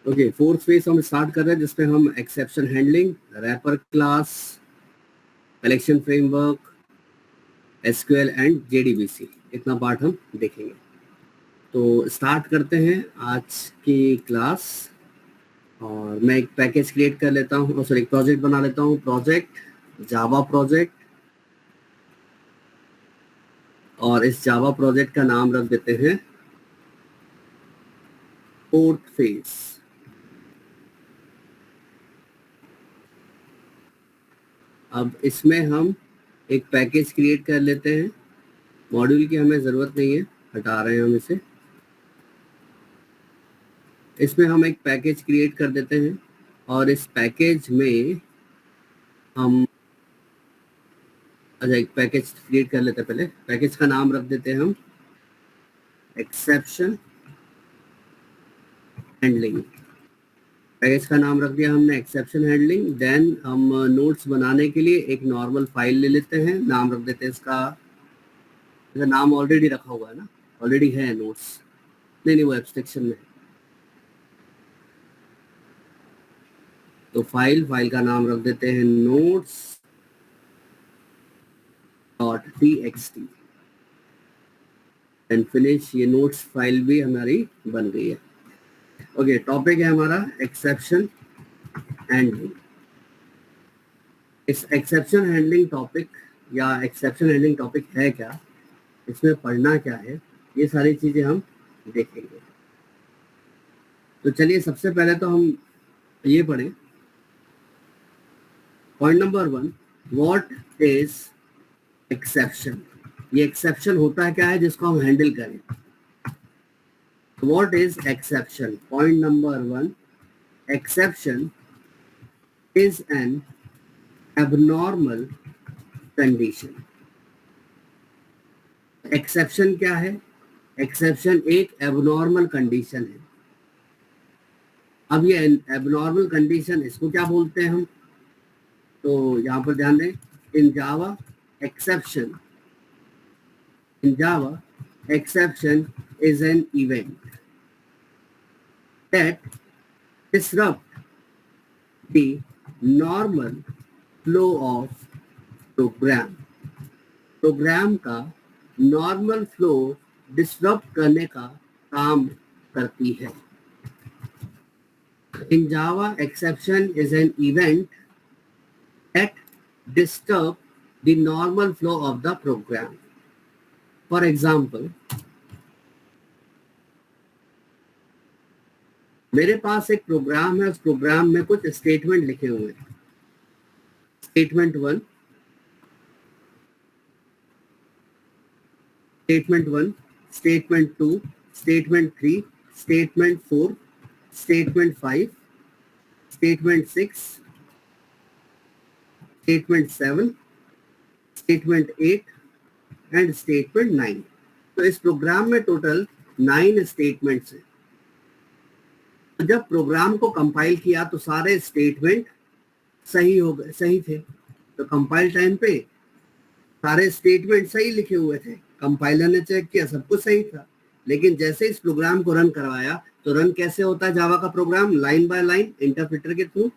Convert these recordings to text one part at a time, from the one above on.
Okay, fourth phase हम start कर रहे हैं जिसमें हम exception handling, wrapper class, collection framework, SQL and JDBC, इतना पार्ट हम देखेंगे। तो स्टार्ट करते हैं आज की क्लास। और मैं एक पैकेज क्रिएट कर लेता हूँ, सॉरी एक प्रोजेक्ट बना लेता हूँ, प्रोजेक्ट जावा प्रोजेक्ट, और इस जावा प्रोजेक्ट का नाम रख देते हैं फोर्थ फेज। अब इसमें हम एक पैकेज क्रिएट कर लेते हैं, मॉड्यूल की हमें ज़रूरत नहीं है, हटा रहे हैं हम इसे। इसमें हम एक पैकेज क्रिएट कर देते हैं और इस पैकेज में हम एक पैकेज क्रिएट कर लेते हैं। पहले पैकेज का नाम रख देते हैं हम एक्सेप्शन हैंडलिंग। पैकेज का नाम रख दिया हमने एक्सेप्शन हैंडलिंग। देन हम नोट्स बनाने के लिए एक नॉर्मल फाइल ले लेते हैं, नाम रख देते हैं इसका नाम ऑलरेडी रखा हुआ है ना, ऑलरेडी है नोट्स, नहीं वो एब्स्ट्रैक्शन में। तो फाइल का नाम रख देते हैं notes.txt एंड फिनिश। ये नोट्स फाइल भी हमारी बन गई है। ओके, टॉपिक है हमारा एक्सेप्शन हैंडलिंग। इस एक्सेप्शन हैंडलिंग टॉपिक या एक्सेप्शन हैंडलिंग टॉपिक है क्या, इसमें पढ़ना क्या है, ये सारी चीजें हम देखेंगे। तो चलिए सबसे पहले तो हम ये पढ़ें। Point number 1, what is exception. ये एक्सेप्शन होता है क्या है जिसको हम हैंडल करें। What is exception. Point number 1, exception is N abnormal condition. Exception क्या है? एक्सेप्शन एक एबनॉर्मल कंडीशन है। अब ये एबनॉर्मल कंडीशन, इसको क्या बोलते हैं हम? तो यहाँ पर ध्यान दें, इन Java exception is an event that disrupt the normal flow of program का नॉर्मल फ्लो डिसरप्ट करने का काम करती है। In Java, exception is an event that disturb the normal flow of the program. For example, मेरे पास एक programme है, उस प्रोग्राम में कुछ स्टेटमेंट लिखे हुए हैं। Statement 1, statement 2, statement 3, statement 4, statement 5, statement 6, statement 7, statement 8 and statement 9। तो इस प्रोग्राम में टोटल 9 स्टेटमेंट्स हैं। तो जब प्रोग्राम को कंपाइल किया तो सारे स्टेटमेंट सही हो गए, सही थे। तो कंपाइल टाइम पे सारे स्टेटमेंट सही लिखे हुए थे, कंपाइलर ने चेक किया, सब कुछ सही था। लेकिन जैसे इस प्रोग्राम को रन करवाया तो रन कैसे होता है जावा का program? Line by line interpreter के थ्रू।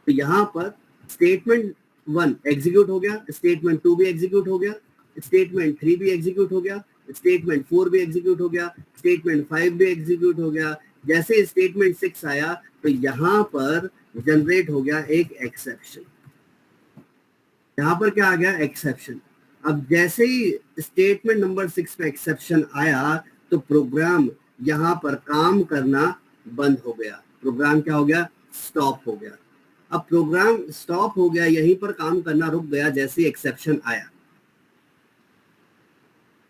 तो यहाँ पर स्टेटमेंट 1 एग्जीक्यूट हो गया, स्टेटमेंट 2 भी एग्जीक्यूट हो गया, स्टेटमेंट 3 भी एग्जीक्यूट हो गया, स्टेटमेंट 4 भी एग्जीक्यूट हो गया, स्टेटमेंट 5 भी एग्जीक्यूट हो गया। जैसे स्टेटमेंट 6 आया तो यहाँ पर जनरेट हो गया एक एक्सेप्शन। यहाँ पर क्या आ गया? एक्सेप्शन। अब जैसे ही स्टेटमेंट नंबर 6 पे एक्सेप्शन आया तो प्रोग्राम यहाँ पर काम करना बंद हो गया। प्रोग्राम क्या हो गया? स्टॉप हो गया। अब प्रोग्राम स्टॉप हो गया, यहीं पर काम करना रुक गया जैसे एक्सेप्शन आया।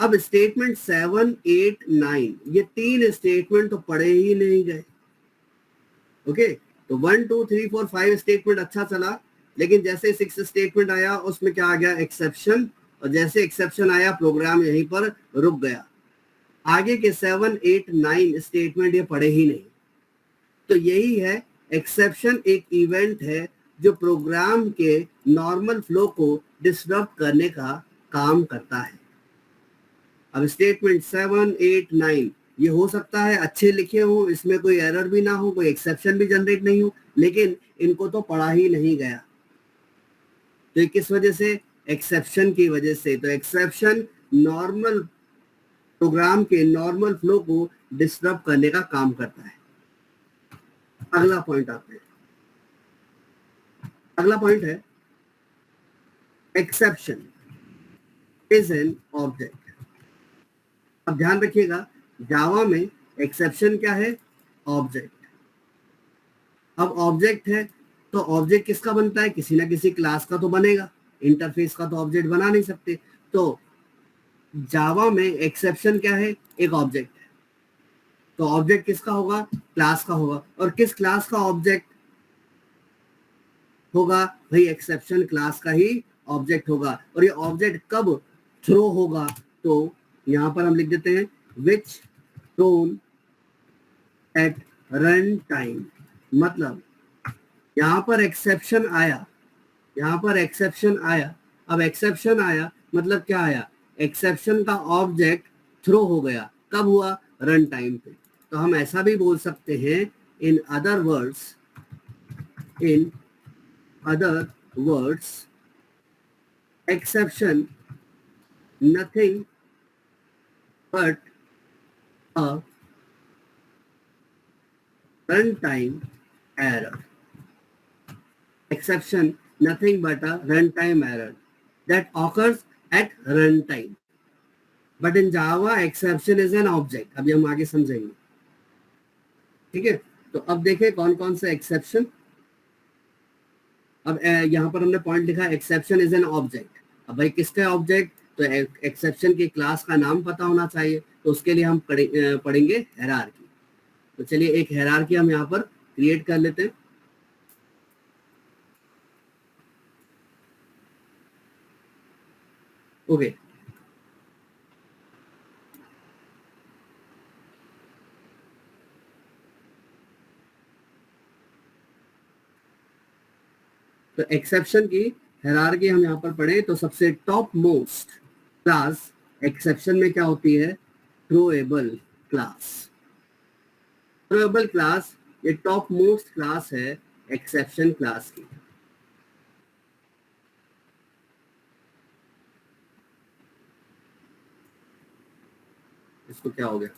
अब स्टेटमेंट 7, 8, 9 ये 3 स्टेटमेंट तो पढ़े ही नहीं गए। ओके, तो 1, 2, 3, 4, 5 स्टेटमेंट अच्छा चला, लेकिन जैसे 6 स्टेटमेंट आया उसमें क्या आ गया? एक्सेप्शन। और जैसे एक्सेप्शन आया प्रोग्राम यहीं पर रुक गया। आगे के 7, 8, 9 स्टेटमेंट ये पढ़े ही नहीं। तो यही है, एक्सेप्शन एक इवेंट है जो प्रोग्राम के नॉर्मल फ्लो को डिसरप्ट करने का काम करता है। अब स्टेटमेंट 7, 8, 9 ये हो सकता है अच्छे लिखे हो, इसमें कोई एरर भी ना हो, कोई एक्सेप्शन भी जनरेट नहीं हो, लेकिन इनको तो पढ़ा ही नहीं गया। तो किस वजह से? एक्सेप्शन की वजह से। तो एक्सेप्शन नॉर्मल प्रोग्राम के नॉर्मल फ्लो को डिस्टर्ब करने का काम करता है। अगला पॉइंट आते हैं। अगला पॉइंट है एक्सेप्शन इज एन ऑब्जेक्ट। अब ध्यान रखिएगा, जावा में एक्सेप्शन क्या है? ऑब्जेक्ट। अब ऑब्जेक्ट है तो ऑब्जेक्ट किसका बनता है? किसी ना किसी क्लास का तो बनेगा, इंटरफेस का तो ऑब्जेक्ट बना नहीं सकते। तो जावा में एक्सेप्शन क्या है? एक ऑब्जेक्ट है। तो ऑब्जेक्ट किसका होगा? क्लास का होगा। और किस क्लास का ऑब्जेक्ट होगा? भाई एक्सेप्शन क्लास का ही ऑब्जेक्ट होगा। और ये ऑब्जेक्ट कब थ्रो होगा? तो यहां पर हम लिख देते हैं विच थ्रोन एट रन टाइम। मतलब यहां पर एक्सेप्शन आया, यहां पर एक्सेप्शन आया। अब एक्सेप्शन आया मतलब क्या आया? एक्सेप्शन का ऑब्जेक्ट थ्रो हो गया। कब हुआ? रन टाइम पे। तो हम ऐसा भी बोल सकते हैं, in other words, in other words exception nothing but a runtime error. Exception nothing but a runtime error that occurs at runtime. But in Java exception is an object. अभी हम आगे समझेंगे। ठीक है, तो अब देखें कौन कौन से एक्सेप्शन। अब यहाँ पर हमने पॉइंट लिखा एक्सेप्शन इज एन ऑब्जेक्ट। अब भाई किसका ऑब्जेक्ट? तो एक्सेप्शन की क्लास का नाम पता होना चाहिए। तो उसके लिए हम पढ़ेंगे हायरार्की। तो चलिए एक हायरार्की हम यहाँ पर क्रिएट कर लेते हैं। ओके, तो एक्सेप्शन की हायरार्की हम यहाँ पर पढ़े तो सबसे टॉप मोस्ट क्लास एक्सेप्शन में क्या होती है? Throwable class. थ्रोएबल क्लास ये टॉप मोस्ट क्लास है एक्सेप्शन क्लास की। इसको क्या हो गया?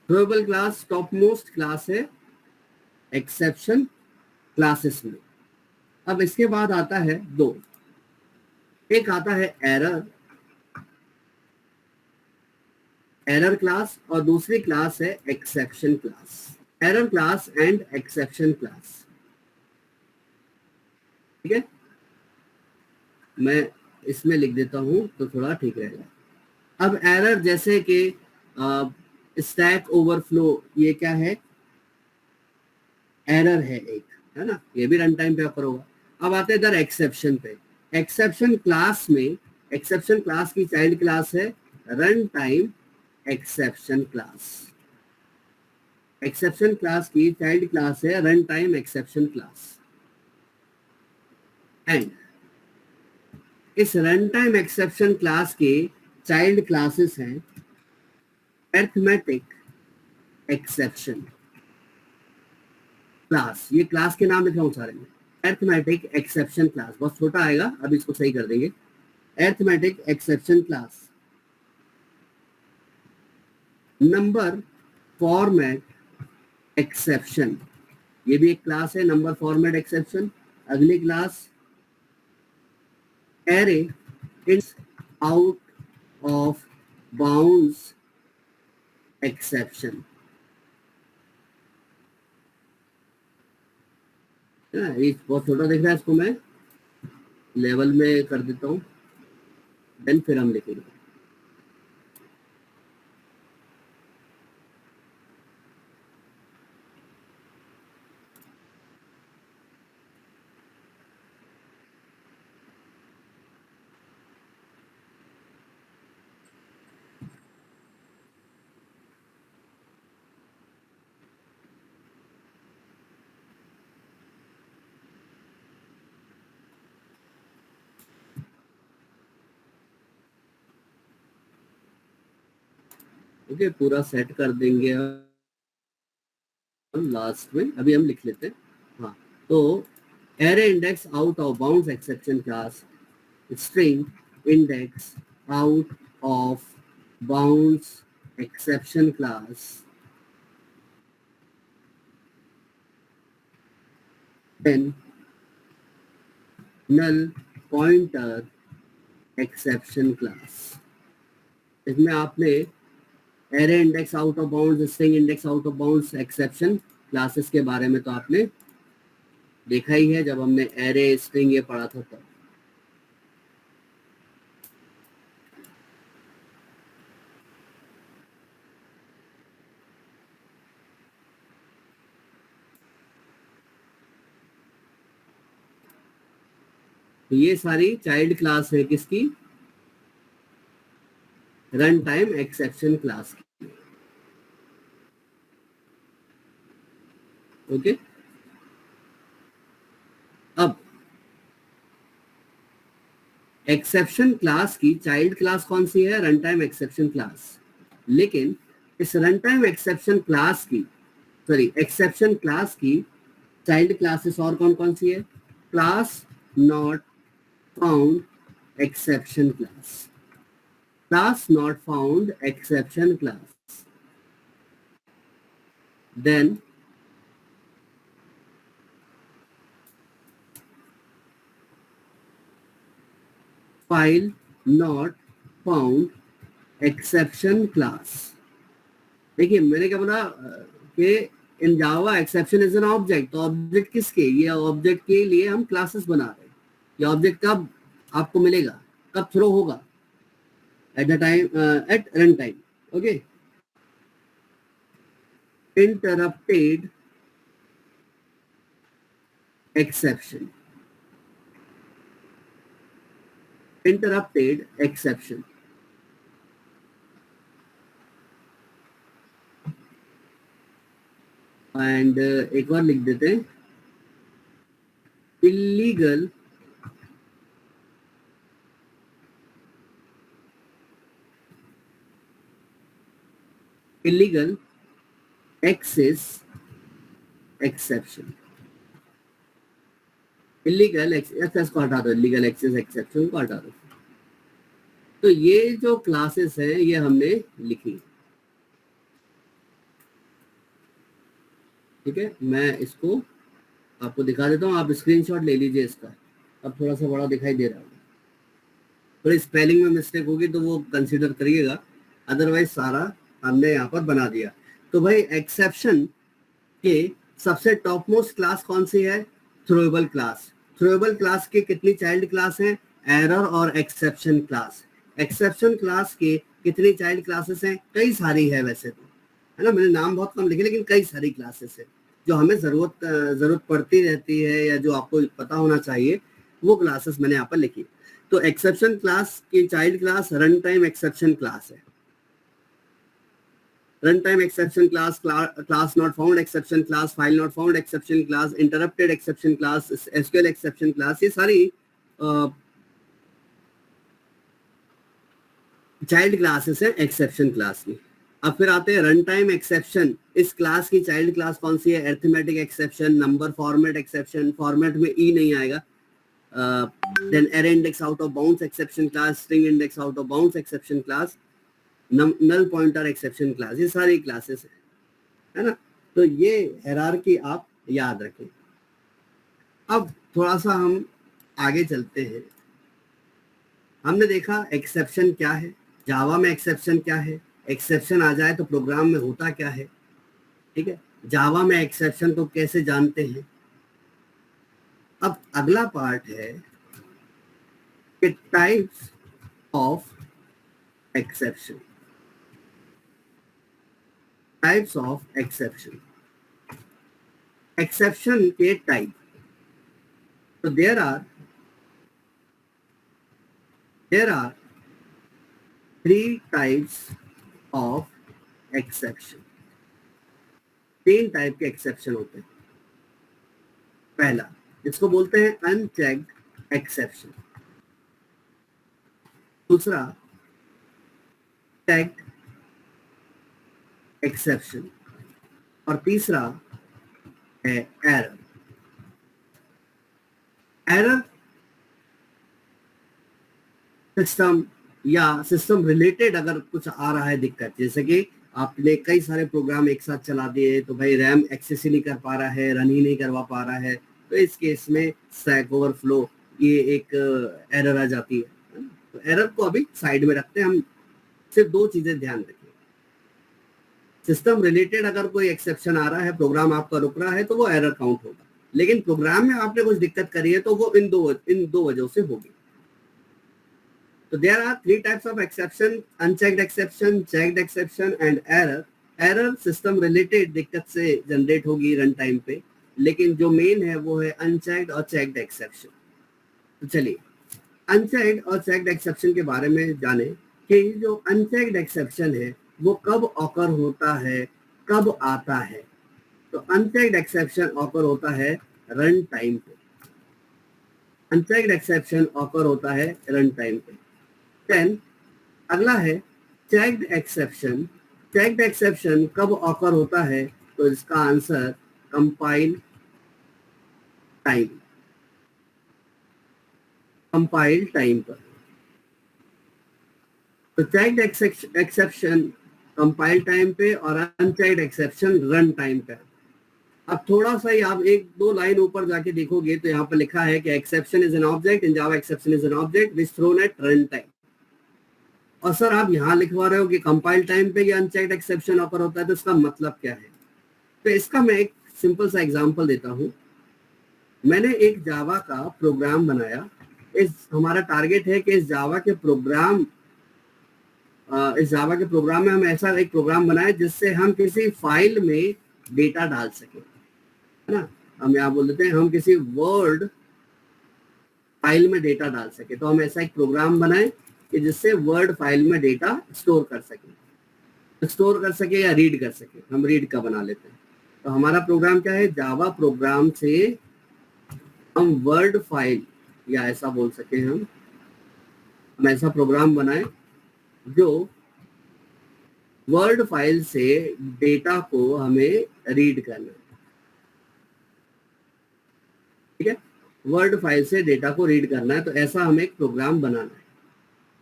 Throwable class top most class है एक्सेप्शन क्लासेस में। अब इसके बाद आता है दो, एक आता है एरर, एरर क्लास, और दूसरी क्लास है exception class. Error class and exception class. ठीक है, मैं इसमें लिख देता हूं तो थोड़ा ठीक रहेगा। अब एरर जैसे कि स्टैक ओवरफ्लो, ये क्या है? एरर है एक, है ना, ये भी रन टाइम पे अकर होगा। अब आते हैं इधर एक्सेप्शन पे। एक्सेप्शन क्लास में, एक्सेप्शन क्लास की चाइल्ड क्लास है run time exception class. Exception class की चाइल्ड क्लास है run time exception class. And इस रन टाइम एक्सेप्शन क्लास के चाइल्ड क्लासेस हैं अरिथमेटिक एक्सेप्शन क्लास। ये क्लास के नाम लिख रहा हूं सारे में। अरिथमेटिक एक्सेप्शन क्लास बहुत छोटा आएगा, अब इसको सही कर देंगे। Arithmetic exception class. Number format exception, ये भी एक क्लास है नंबर फॉर्मेट एक्सेप्शन। अगली class array it's out of bounds exception. ये बहुत छोटा दिख रहा है, इसको मैं लेवल में कर देता हूँ, देन फिर हम लिखेंगे। ओके, पूरा सेट कर देंगे लास्ट में, अभी हम लिख लेते हैं। हाँ, तो array index out of bounds exception class, string index out of bounds exception class, then null pointer exception class. इसमें आपने array index out of bounds, string index out of bounds exception classes के बारे में तो आपने देखा ही है जब हमने एरे स्ट्रिंग ये पढ़ा था तब। तो ये सारी चाइल्ड क्लास है किसकी, रन टाइम एक्सेप्शन क्लास की। ओके, अब एक्सेप्शन क्लास की चाइल्ड क्लास कौन सी है, रन टाइम एक्सेप्शन क्लास। लेकिन इस रन टाइम एक्सेप्शन क्लास की, सॉरी एक्सेप्शन क्लास की चाइल्ड क्लासेस और कौन कौन सी है, class not found exception class, class not found exception class, then file not found exception class। देखिए मैंने क्या बोला कि इन Java exception is an object, तो ऑब्जेक्ट किसके, ये ऑब्जेक्ट के लिए हम क्लासेस बना रहे हैं। ये ऑब्जेक्ट कब आपको मिलेगा, कब थ्रो होगा, at the time, at run time. Okay, interrupted exception, interrupted exception, and एक बार लिख देते हैं, illegal access exception, illegal access को हटा दो, इलीगल एक्सेस एक्सेप्शन को हटा दो। तो ये जो क्लासेस हैं ये हमने लिखी, ठीक है। मैं इसको आपको दिखा देता हूँ, आप स्क्रीनशॉट ले लीजिए इसका। अब थोड़ा सा बड़ा दिखाई दे रहा होगा, थोड़ी स्पेलिंग में मिस्टेक होगी तो वो कंसीडर करिएगा, अदरवाइज सारा हमने यहाँ पर बना दिया। तो भाई एक्सेप्शन के सबसे टॉप मोस्ट क्लास कौन सी है, थ्रोएबल क्लास। थ्रोएबल क्लास के कितनी चाइल्ड क्लास हैं, एरर और एक्सेप्शन क्लास। एक्सेप्शन क्लास के कितनी चाइल्ड क्लासेस हैं, कई सारी है वैसे तो, है ना, मैंने नाम बहुत कम लिखे लेकिन कई सारी क्लासेस है जो हमें जरूरत पड़ती रहती है या जो आपको पता होना चाहिए, वो क्लासेस मैंने यहाँ पर लिखी। तो एक्सेप्शन क्लास की child class run time exception class है, runtime exception class, class not found exception class, file not found exception class, interrupted exception class, SQL exception class, ये सारी चाइल्ड क्लासेस है एक्सेप्शन क्लास की। अब फिर आते हैं रन टाइम एक्सेप्शन, इस क्लास की चाइल्ड क्लास कौन सी है, arithmetic exception, number format exception, format में ई नहीं आएगा, then array index out of bounds exception class, string index out of bounds exception class, null pointer exception class, ये सारी क्लासेस है ना। तो ये हायरार्की आप याद रखें। अब थोड़ा सा हम आगे चलते हैं। हमने देखा एक्सेप्शन क्या है, जावा में एक्सेप्शन क्या है, एक्सेप्शन आ जाए तो प्रोग्राम में होता क्या है, ठीक है, जावा में एक्सेप्शन को कैसे जानते हैं। अब अगला पार्ट है कि types of exception, types of exception, exception के टाइप। तो there are three types of exception, तीन टाइप के एक्सेप्शन होते हैं। पहला इसको बोलते हैं अनचेक्ड एक्सेप्शन, दूसरा चेक्ड एक्सेप्शन, और तीसरा है एरर। एरर सिस्टम या सिस्टम रिलेटेड अगर कुछ आ रहा है दिक्कत, जैसे कि आपने कई सारे प्रोग्राम एक साथ चला दिए तो भाई रैम एक्सेस ही नहीं कर पा रहा है, रन ही नहीं करवा पा रहा है, तो इस केस में स्टैक ओवरफ्लो ये एक एरर आ जाती है। तो एरर को अभी साइड में रखते हैं, हम सिर्फ दो चीजें ध्यान रखें। सिस्टम रिलेटेड अगर कोई एक्सेप्शन आ रहा है, प्रोग्राम आपका रुक रहा है, तो वो एरर काउंट होगा, लेकिन प्रोग्राम में आपने कुछ दिक्कत करी है तो वो इन दो वजहों से होगी। So there are three types of exception: unchecked exception, checked exception and error. Error system related दिक्कत से जनरेट होगी रन टाइम पे, लेकिन जो मेन है वो है अनचेक्ड और चेक्ड एक्सेप्शन। तो चलिए अनचेक्ड और चेक्ड एक्सेप्शन के बारे में जाने कि जो अनचेक्ड एक्सेप्शन है वो कब ऑकर होता है, कब आता है। तो अनचेक्ड एक्सेप्शन ऑकर होता है रन टाइम पे, अनचेक्ड एक्सेप्शन ऑकर होता है रन टाइम पे। देन अगला है चेक्ड एक्सेप्शन। चेक्ड एक्सेप्शन कब ऑकर होता है, तो इसका answer compile time, compile time पर। तो चेक्ड एक्सेप्शन कंपाइल टाइम पे और अनचेक्ड एक्सेप्शन रन टाइम पे। अब थोड़ा सा ही आप एक दो लाइन ऊपर जाके देखोगे तो यहाँ पर लिखा है कि exception is an object in Java, exception is an object which thrown at run time. और सर आप यहाँ लिखवा रहे हो कि कंपाइल टाइम पे ये अनचेक्ड एक्सेप्शन ऑकर होता है, तो इसका मतलब क्या है? तो इसका मैं एक सिंपल सा एग्जांपल देता हूँ। मैंने एक जावा का प्रोग्राम बनाया, इस हमारा टारगेट है कि इस जावा के प्रोग्राम में हम ऐसा एक प्रोग्राम बनाए जिससे हम किसी फाइल में डेटा डाल सके, है ना। हम यहाँ बोल देते हैं हम किसी वर्ड फाइल में डेटा डाल सके, तो हम ऐसा एक प्रोग्राम बनाए कि जिससे वर्ड फाइल में डेटा स्टोर कर सके या रीड कर सके। हम रीड का बना लेते हैं। तो हमारा प्रोग्राम क्या है, जावा प्रोग्राम से हम वर्ड फाइल या ऐसा बोल सके हम ऐसा प्रोग्राम बनाए जो वर्ड फाइल से डेटा को हमें रीड करना है, ठीक है। वर्ड फाइल से डेटा को रीड करना है, तो ऐसा हमें एक प्रोग्राम बनाना है।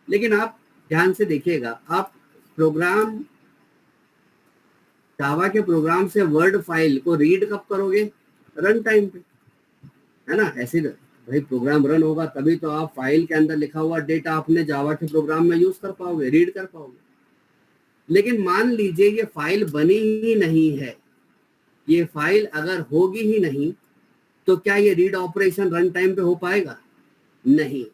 लेकिन आप ध्यान से देखिएगा, आप प्रोग्राम जावा के प्रोग्राम से वर्ड फाइल को रीड कब करोगे? रन टाइम पे, है ना। ऐसे भाई प्रोग्राम रन होगा तभी तो आप फाइल के अंदर लिखा हुआ डेटा अपने जावा के प्रोग्राम में यूज कर पाओगे, रीड कर पाओगे। लेकिन मान लीजिए ये फाइल बनी ही नहीं है, ये फाइल अगर होगी ही नहीं तो क्या ये रीड ऑपरेशन रन टाइम पे हो पाएगा? नहीं।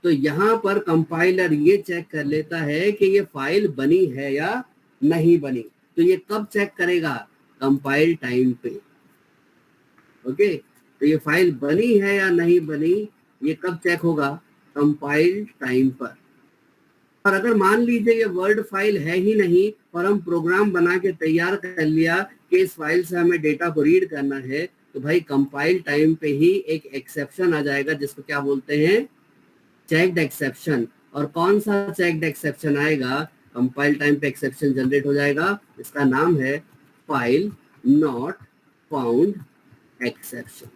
तो यहाँ पर कंपाइलर ये चेक कर लेता है कि ये फाइल बनी है या नहीं बनी। तो ये कब चेक करेगा? कंपाइल टाइम पे। ओके, तो ये फाइल बनी है या नहीं बनी ये कब चेक होगा? कंपाइल टाइम पर। और अगर मान लीजिए ये वर्ड फाइल है ही नहीं और हम प्रोग्राम बना के तैयार कर लिया कि इस फाइल से हमें डेटा को रीड करना है, तो भाई कंपाइल टाइम पे ही एक एक्सेप्शन आ जाएगा जिसको क्या बोलते हैं? Checked exception. और कौन सा चेक्ड एक्सेप्शन आएगा? कंपाइल टाइम पे एक्सेप्शन जनरेट हो जाएगा, इसका नाम है file not found exception.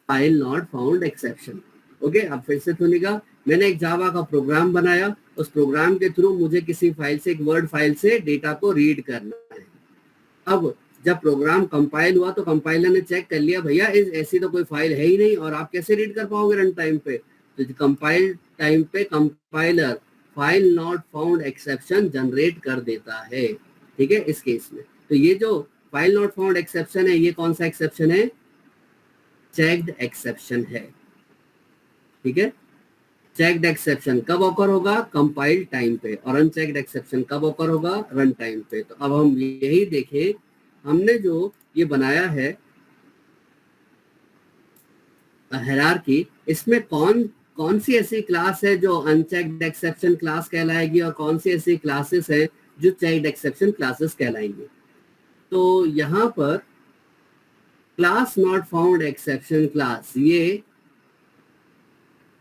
File not found exception. Okay, अब फिर से सुनिएगा। मैंने एक जावा का प्रोग्राम बनाया, उस प्रोग्राम के थ्रू मुझे किसी फाइल से, एक वर्ड फाइल से डेटा को रीड करना है। अब जब प्रोग्राम कंपाइल हुआ तो कंपाइलर ने चेक कर लिया भैया ऐसी तो कोई फाइल है ही नहीं और आप कैसे रीड कर पाओगे रन टाइम पे। तो कंपाइल टाइम पे compiler file not found exception generate कर देता है, ठीक है। इस केस में तो ये जो फाइल नॉट फाउंड एक्सेप्शन है, ये कौन सा एक्सेप्शन है? चेक्ड एक्सेप्शन है, ठीक है। चेक्ड एक्सेप्शन कब ऑकर होगा? कंपाइल टाइम पे। और अनचेक्ड एक्सेप्शन कब ऑकर होगा? रन टाइम पे। तो अब हम यही देखें, हमने जो ये बनाया है हायरार्की, इसमें कौन सी ऐसी क्लास है जो अनचेक्ड एक्सेप्शन क्लास कहलाएगी और कौन सी ऐसी क्लासेस है जो चेक्ड एक्सेप्शन क्लासेस कहलाएंगी। तो यहाँ पर class not found exception class ये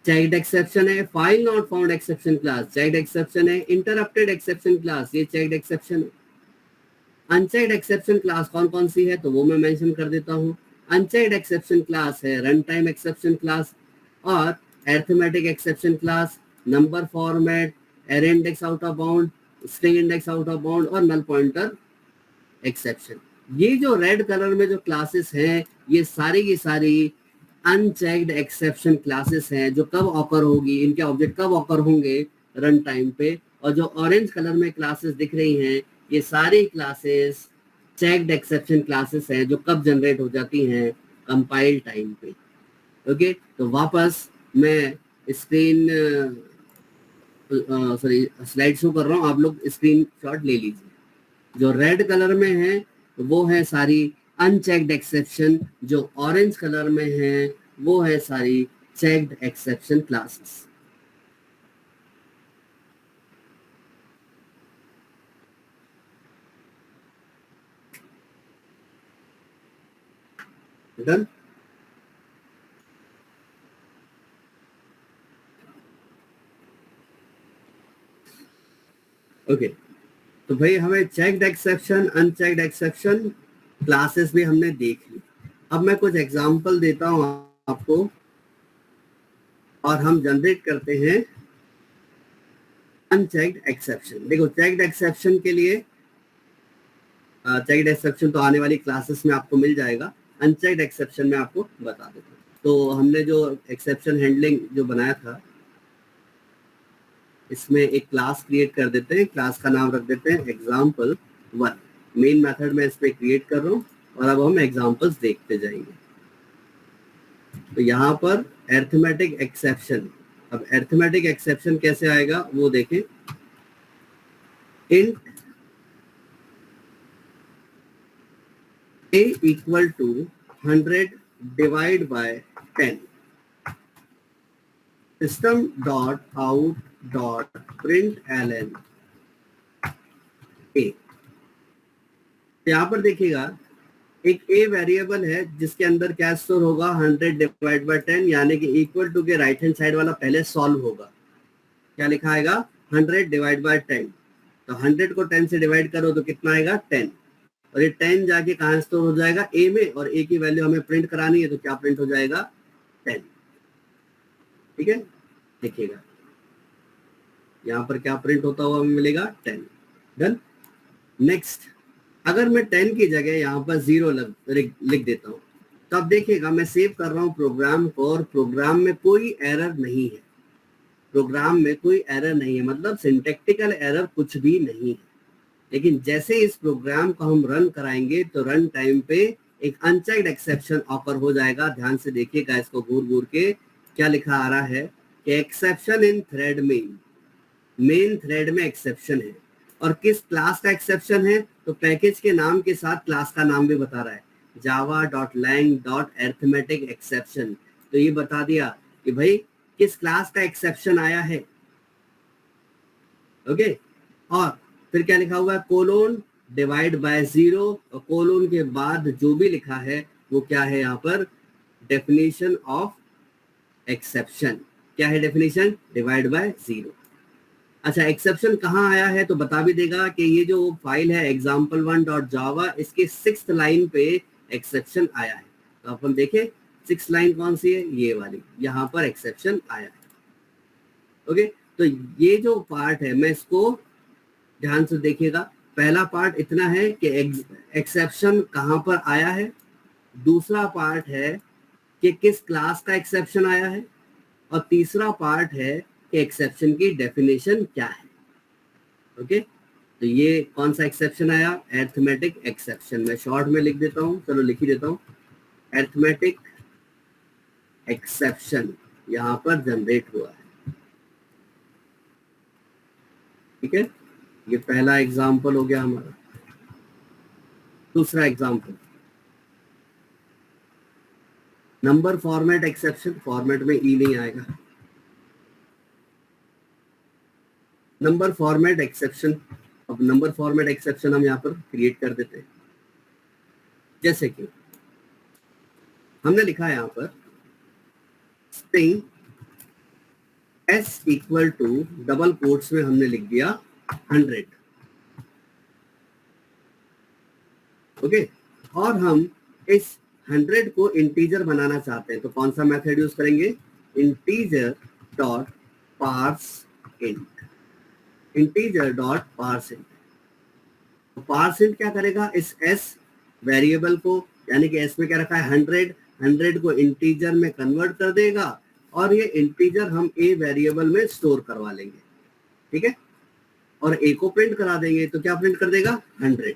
चेक्ड एक्सेप्शन है, file not found exception class checked exception है, इंटरप्टेड एक्सेप्शन क्लास ये चेक्ड एक्सेप्शन है। अनचेक्ड एक्सेप्शन क्लास कौन कौन सी है तो वो मैं मेंशन कर देता हूँ। अनचेक्ड एक्सेप्शन क्लास है रन टाइम एक्सेप्शन क्लास और arithmetic exception class, number format, array index out of bound, string index out of bound और नल पॉइंटर एक्सेप्शन। ये जो रेड कलर में जो क्लासेस हैं ये सारी की सारी अनचेक्ड एक्सेप्शन क्लासेस हैं जो कब ऑकर होगी, इनके ऑब्जेक्ट कब ऑकर होंगे रन टाइम पे। और जो ऑरेंज कलर में क्लासेस दिख रही हैं ये सारी क्लासेस चेक्ड एक्सेप्शन क्लासेस हैं जो कब जनरेट हो जाती हैं कंपाइल टाइम पे। ओके, तो वापस मैं स्क्रीन सॉरी स्लाइड शो कर रहा हूँ, आप लोग स्क्रीन शॉट ले लीजिए। जो रेड कलर में है वो है सारी अनचेक्ड एक्सेप्शन, जो ऑरेंज कलर में है वो है सारी checked exception classes. Done. Okay, तो भाई हमें checked exception unchecked exception classes भी हमने देख ली। अब मैं कुछ एग्जांपल देता हूं आपको और हम जनरेट करते हैं अनचेक्ड एक्सेप्शन। देखो चेक्ड एक्सेप्शन के लिए चेक्ड एक्सेप्शन तो आने वाली क्लासेस में आपको मिल जाएगा, अनचेक्ड एक्सेप्शन में आपको बता देता हूँ। तो हमने जो एक्सेप्शन हैंडलिंग जो बनाया था इसमें एक क्लास क्रिएट कर देते हैं, क्लास का नाम रख देते हैं example1। मेन मेथड में इस पे क्रिएट कर रहा हूँ और अब हम एग्जांपल्स देखते जाएंगे। तो यहाँ पर अरिथमेटिक एक्सेप्शन, अब अरिथमेटिक एक्सेप्शन कैसे आएगा वो देखें। Int a equal to 100 divide by 10 system dot out dot print ln a। यहाँ पर देखिएगा एक a वेरिएबल है जिसके अंदर क्या स्टोर होगा 100 डिवाइड बाय 10, यानी कि इक्वल टू के राइट हैंड साइड वाला पहले सॉल्व होगा। क्या लिखा आएगा 100 डिवाइड बाय 10, तो 100 को 10 से डिवाइड करो तो कितना आएगा 10, और ये 10 जाके कहाँ स्टोर हो जाएगा a में, और a की वैल्यू हमें प्रिंट करानी है तो क्या प्रिंट हो जाएगा 10। ठीक है, देखिएगा यहाँ पर क्या प्रिंट होता हुआ हमें मिलेगा 10। डन। नेक्स्ट, अगर मैं 10 की जगह यहाँ पर 0 लिख देता हूँ तो अब देखिएगा मैं सेव कर रहा हूँ प्रोग्राम को और प्रोग्राम में कोई एरर नहीं है, प्रोग्राम में कोई एरर नहीं है, मतलब सिंटैक्टिकल एरर कुछ भी नहीं है। लेकिन जैसे इस प्रोग्राम को हम रन कराएंगे तो रन टाइम पे एक अनचेक्ड एक्सेप्शन ऑकर हो जाएगा। ध्यान से देखिएगा इसको घूर घूर के, क्या लिखा आ रहा है कि exception in thread main thread में एक्सेप्शन है। और किस क्लास का एक्सेप्शन है तो पैकेज के नाम के साथ क्लास का नाम भी बता रहा है, java.lang.arithmetic exception। तो ये बता दिया कि भाई किस क्लास का एक्सेप्शन आया है। ओके, और फिर क्या लिखा हुआ है कोलोन डिवाइड बाय 0, और कोलोन के बाद जो भी लिखा है वो क्या है यहाँ पर डेफिनेशन ऑफ एक्सेप्शन। क्या है डेफिनेशन, डिवाइड बाय 0। अच्छा, एक्सेप्शन कहाँ आया है तो बता भी देगा कि ये जो फाइल है example1.java इसके 6th लाइन पे एक्सेप्शन आया है। तो अपन देखें 6th लाइन कौन सी है, ये वाली, यहाँ पर एक्सेप्शन आया है। ओके, तो ये जो पार्ट है मैं इसको ध्यान से देखिएगा। पहला पार्ट इतना है कि एक्सेप्शन कहाँ पर आया है, दूसरा पार्ट है कि किस क्लास का एक्सेप्शन आया है, और तीसरा पार्ट है कि एक्सेप्शन की डेफिनेशन क्या है। ओके, तो ये कौन सा एक्सेप्शन आया, अरिथमेटिक एक्सेप्शन। मैं शॉर्ट में लिख देता हूँ, चलो लिख ही देता हूँ, अरिथमेटिक एक्सेप्शन यहाँ पर जनरेट हुआ है। ठीक है, ये पहला एग्जाम्पल हो गया हमारा। दूसरा example, number format exception, format में ई नहीं आएगा, नंबर फॉर्मेट एक्सेप्शन। अब नंबर फॉर्मेट एक्सेप्शन हम यहाँ पर क्रिएट कर देते हैं। जैसे कि हमने लिखा है यहाँ पर string s equal to double quotes में हमने लिख दिया 100। ओके, और हम इस 100 को इंटीजर बनाना चाहते हैं तो कौन सा मेथड यूज करेंगे? Integer dot parse int, integer dot parse int. तो पार्स इंट क्या करेगा? इस एस वेरिएबल को, यानी कि एस में क्या रखा है 100, 100 को इंटीजर में कन्वर्ट कर देगा और ये इंटीजर हम ए वेरिएबल में स्टोर करवा लेंगे, ठीक है, और ए को प्रिंट करा देंगे। तो क्या प्रिंट कर देगा? 100।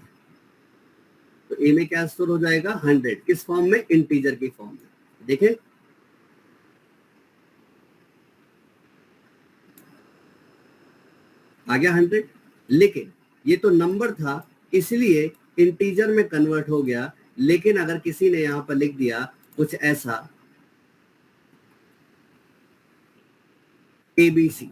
तो ए में क्या स्टोर हो जाएगा? 100। किस फॉर्म में? इंटीजर की फॉर्म में। देखें, आ गया 100। लेकिन ये तो नंबर था इसलिए इंटीजर में कन्वर्ट हो गया। लेकिन अगर किसी ने यहां पर लिख दिया कुछ ऐसा ABC,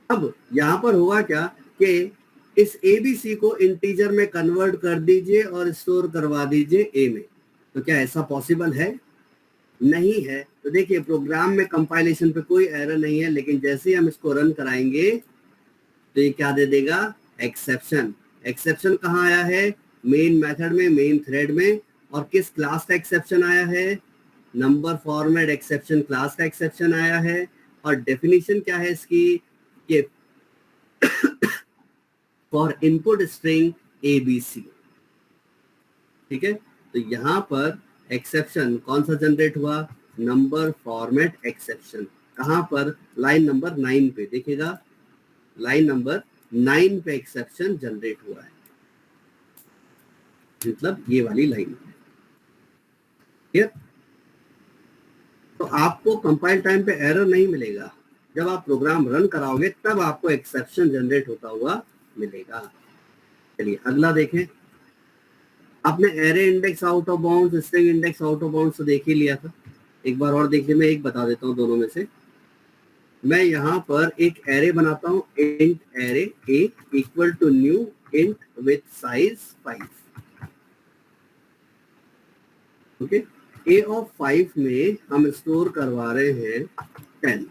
अब यहां पर होगा क्या कि इस ABC को इंटीजर में कन्वर्ट कर दीजिए और स्टोर करवा दीजिए ए में। तो क्या ऐसा पॉसिबल है? नहीं है। तो देखिए, प्रोग्राम में कंपाइलेशन पे कोई एरर नहीं है, लेकिन जैसे ही हम इसको रन कराएंगे तो ये क्या दे देगा? एक्सेप्शन। एक्सेप्शन कहाँ आया है? मेन मेथड में, मेन थ्रेड में। और किस क्लास का एक्सेप्शन आया है? नंबर फॉर्मेट एक्सेप्शन क्लास का एक्सेप्शन आया है। और डेफिनेशन क्या है इसकी? कि फॉर इनपुट स्ट्रिंग ABC, ठीक है। तो यहां पर एक्सेप्शन कौन सा जनरेट हुआ? Number format exception. कहां पर? लाइन नंबर 9 पे। देखिएगा, लाइन नंबर 9 पे एक्सेप्शन जनरेट हुआ है, मतलब ये वाली लाइन। ठीक, तो आपको कंपाइल टाइम पे एरर नहीं मिलेगा। जब आप प्रोग्राम रन कराओगे तब आपको एक्सेप्शन जनरेट होता हुआ मिलेगा। चलिए अगला देखें। आपने array index out of bounds, string index out of bounds तो देख ही लिया था। एक बार और देखिए, मैं एक बता देता हूँ दोनों में से। मैं यहाँ पर एक एरे बनाता हूँ, int array a equal to new int with size 5। Okay, a of 5 में हम स्टोर करवा रहे हैं 10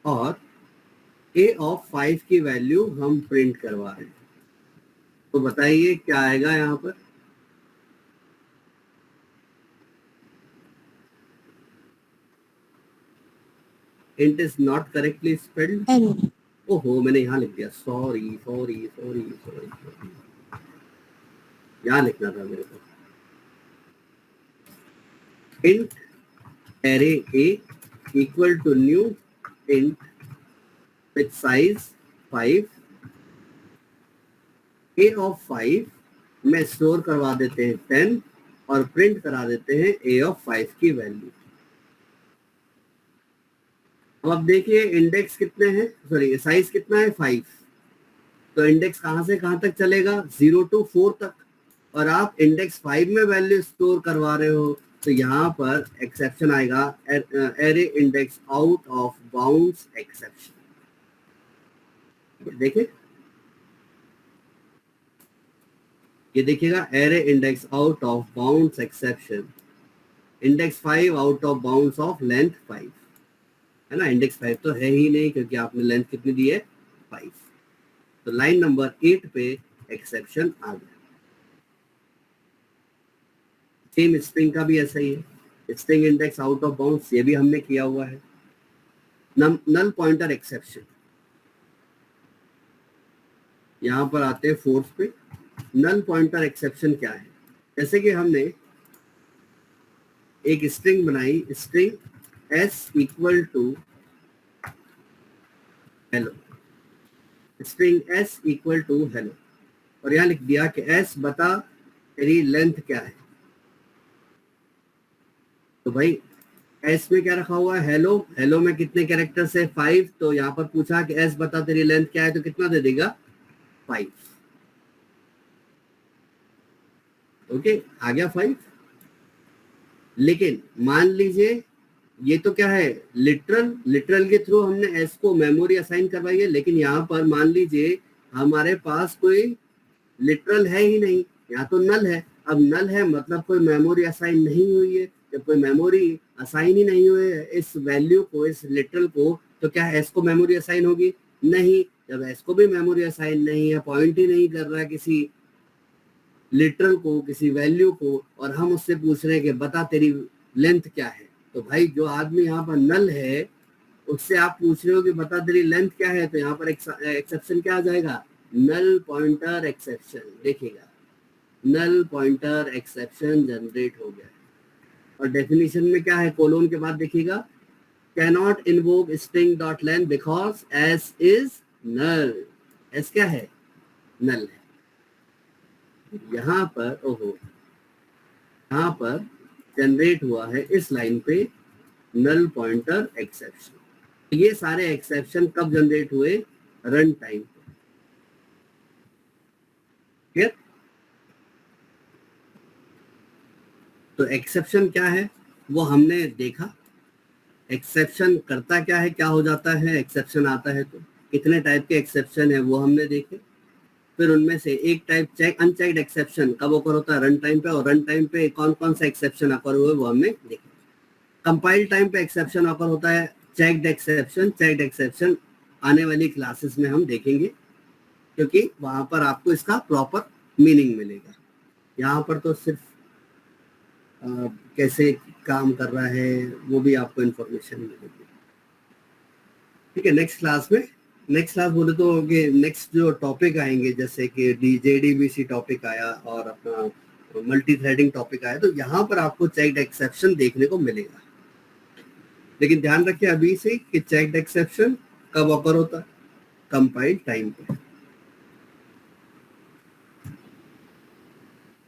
और ए ऑफ 5 की वैल्यू हम प्रिंट करवा रहे हैं। तो बताइए क्या आएगा यहाँ पर? Int is not correctly spelled. ओहो, मैंने यहाँ लिख दिया, सॉरी सॉरी सॉरी सॉरी, यहाँ लिखना था मेरे को। Int array a equal to new int with size 5। A of 5 में स्टोर करवा देते हैं 10 और प्रिंट करा देते हैं ए ऑफ 5 की वैल्यू। अब आप देखिए इंडेक्स कितने हैं, सॉरी साइज कितना है? 5। तो इंडेक्स कहां से कहां तक चलेगा? 0 to 4 तक। और आप इंडेक्स 5 में वैल्यू स्टोर करवा रहे हो तो यहाँ पर एक्सेप्शन आएगा, array index out of bounds exception. देखिए, ये देखिएगा, array index out of bounds exception, index 5 out of bounds of length 5, है ना। इंडेक्स 5 तो है ही नहीं क्योंकि आपने लेंथ कितनी दी है? 5। तो लाइन नंबर 8 पे एक्सेप्शन आ गया। सेम स्ट्रिंग का भी ऐसा ही है, string index out of bounds, ये भी हमने किया हुआ है। नल पॉइंटर एक्सेप्शन, यहां पर आते हैं फोर्थ पे। नल पॉइंटर एक्सेप्शन क्या है? जैसे कि हमने एक स्ट्रिंग बनाई, string s equal to hello, string s equal to hello, और यहां लिख दिया कि एस बता तेरी लेंथ क्या है। तो भाई एस में क्या रखा हुआ है? हेलो। हेलो में कितने कैरेक्टर्स है? 5। तो यहाँ पर पूछा कि एस बता तेरी लेंथ क्या है, तो कितना दे देगा? 5। ओके, आ गया 5। लेकिन मान लीजिए ये तो क्या है? लिटरल के थ्रू हमने एस को मेमोरी असाइन करवाई है, लेकिन यहाँ पर मान लीजिए हमारे पास कोई लिटरल है ही नहीं, यहाँ तो नल है। अब नल है मतलब कोई मेमोरी असाइन नहीं हुई है। जब कोई मेमोरी असाइन ही नहीं हुए इस वैल्यू को, इस लिटरल को, तो क्या एस को मेमोरी असाइन होगी? नहीं। जब एस को भी मेमोरी असाइन नहीं है, पॉइंट ही नहीं कर रहा है किसी लिटरल को, किसी वैल्यू को, और हम उससे पूछ रहे हैं कि बता तेरी लेंथ क्या है, तो भाई जो आदमी यहाँ पर नल है उससे आप पूछ रहे हो कि बता तेरी लेंथ क्या है, तो यहाँ पर एक्सेप्शन क्या आ जाएगा, नल पॉइंटर एक्सेप्शन। देखिएगा नल पॉइंटर एक्सेप्शन जनरेट हो गया। और डेफिनेशन में क्या है, कोलोन के बाद देखिएगा cannot invoke string dot length because s is null. S क्या है, नल है। यहाँ पर ओहो, यहाँ पर जनरेट हुआ है इस लाइन पे नल पॉइंटर एक्सेप्शन। ये सारे एक्सेप्शन कब जनरेट हुए, रन टाइम पे। क्लियर? तो एक्सेप्शन क्या है वो हमने देखा, एक्सेप्शन करता क्या है, क्या हो जाता है एक्सेप्शन आता है, तो कितने टाइप के एक्सेप्शन है वो हमने देखे। फिर उनमें से एक टाइप चेक अनचेक्ड एक्सेप्शन कब ओकर होता है, रन टाइम पे, और रन टाइम पे कौन कौन सा एक्सेप्शन ओकर हुए वो हमने देखे। कंपाइल टाइम पे एक्सेप्शन ओकर होता है चेक्ड एक्सेप्शन। चेक्ड एक्सेप्शन आने वाली क्लासेस में हम देखेंगे, क्योंकि वहां पर आपको इसका प्रॉपर मीनिंग मिलेगा। यहाँ पर तो सिर्फ कैसे काम कर रहा है वो भी आपको इंफॉर्मेशन मिलेगी। ठीक है, नेक्स्ट क्लास में, नेक्स्ट क्लास बोले तो कि नेक्स्ट जो टॉपिक आएंगे जैसे कि JDBC टॉपिक आया और अपना मल्टी थ्रेडिंग टॉपिक आया, तो यहाँ पर आपको चेक्ड एक्सेप्शन देखने को मिलेगा। लेकिन ध्यान रखिए अभी से कि चेक्ड एक्सेप्शन कब ऑकर होता है, कंपाइल टाइम पे।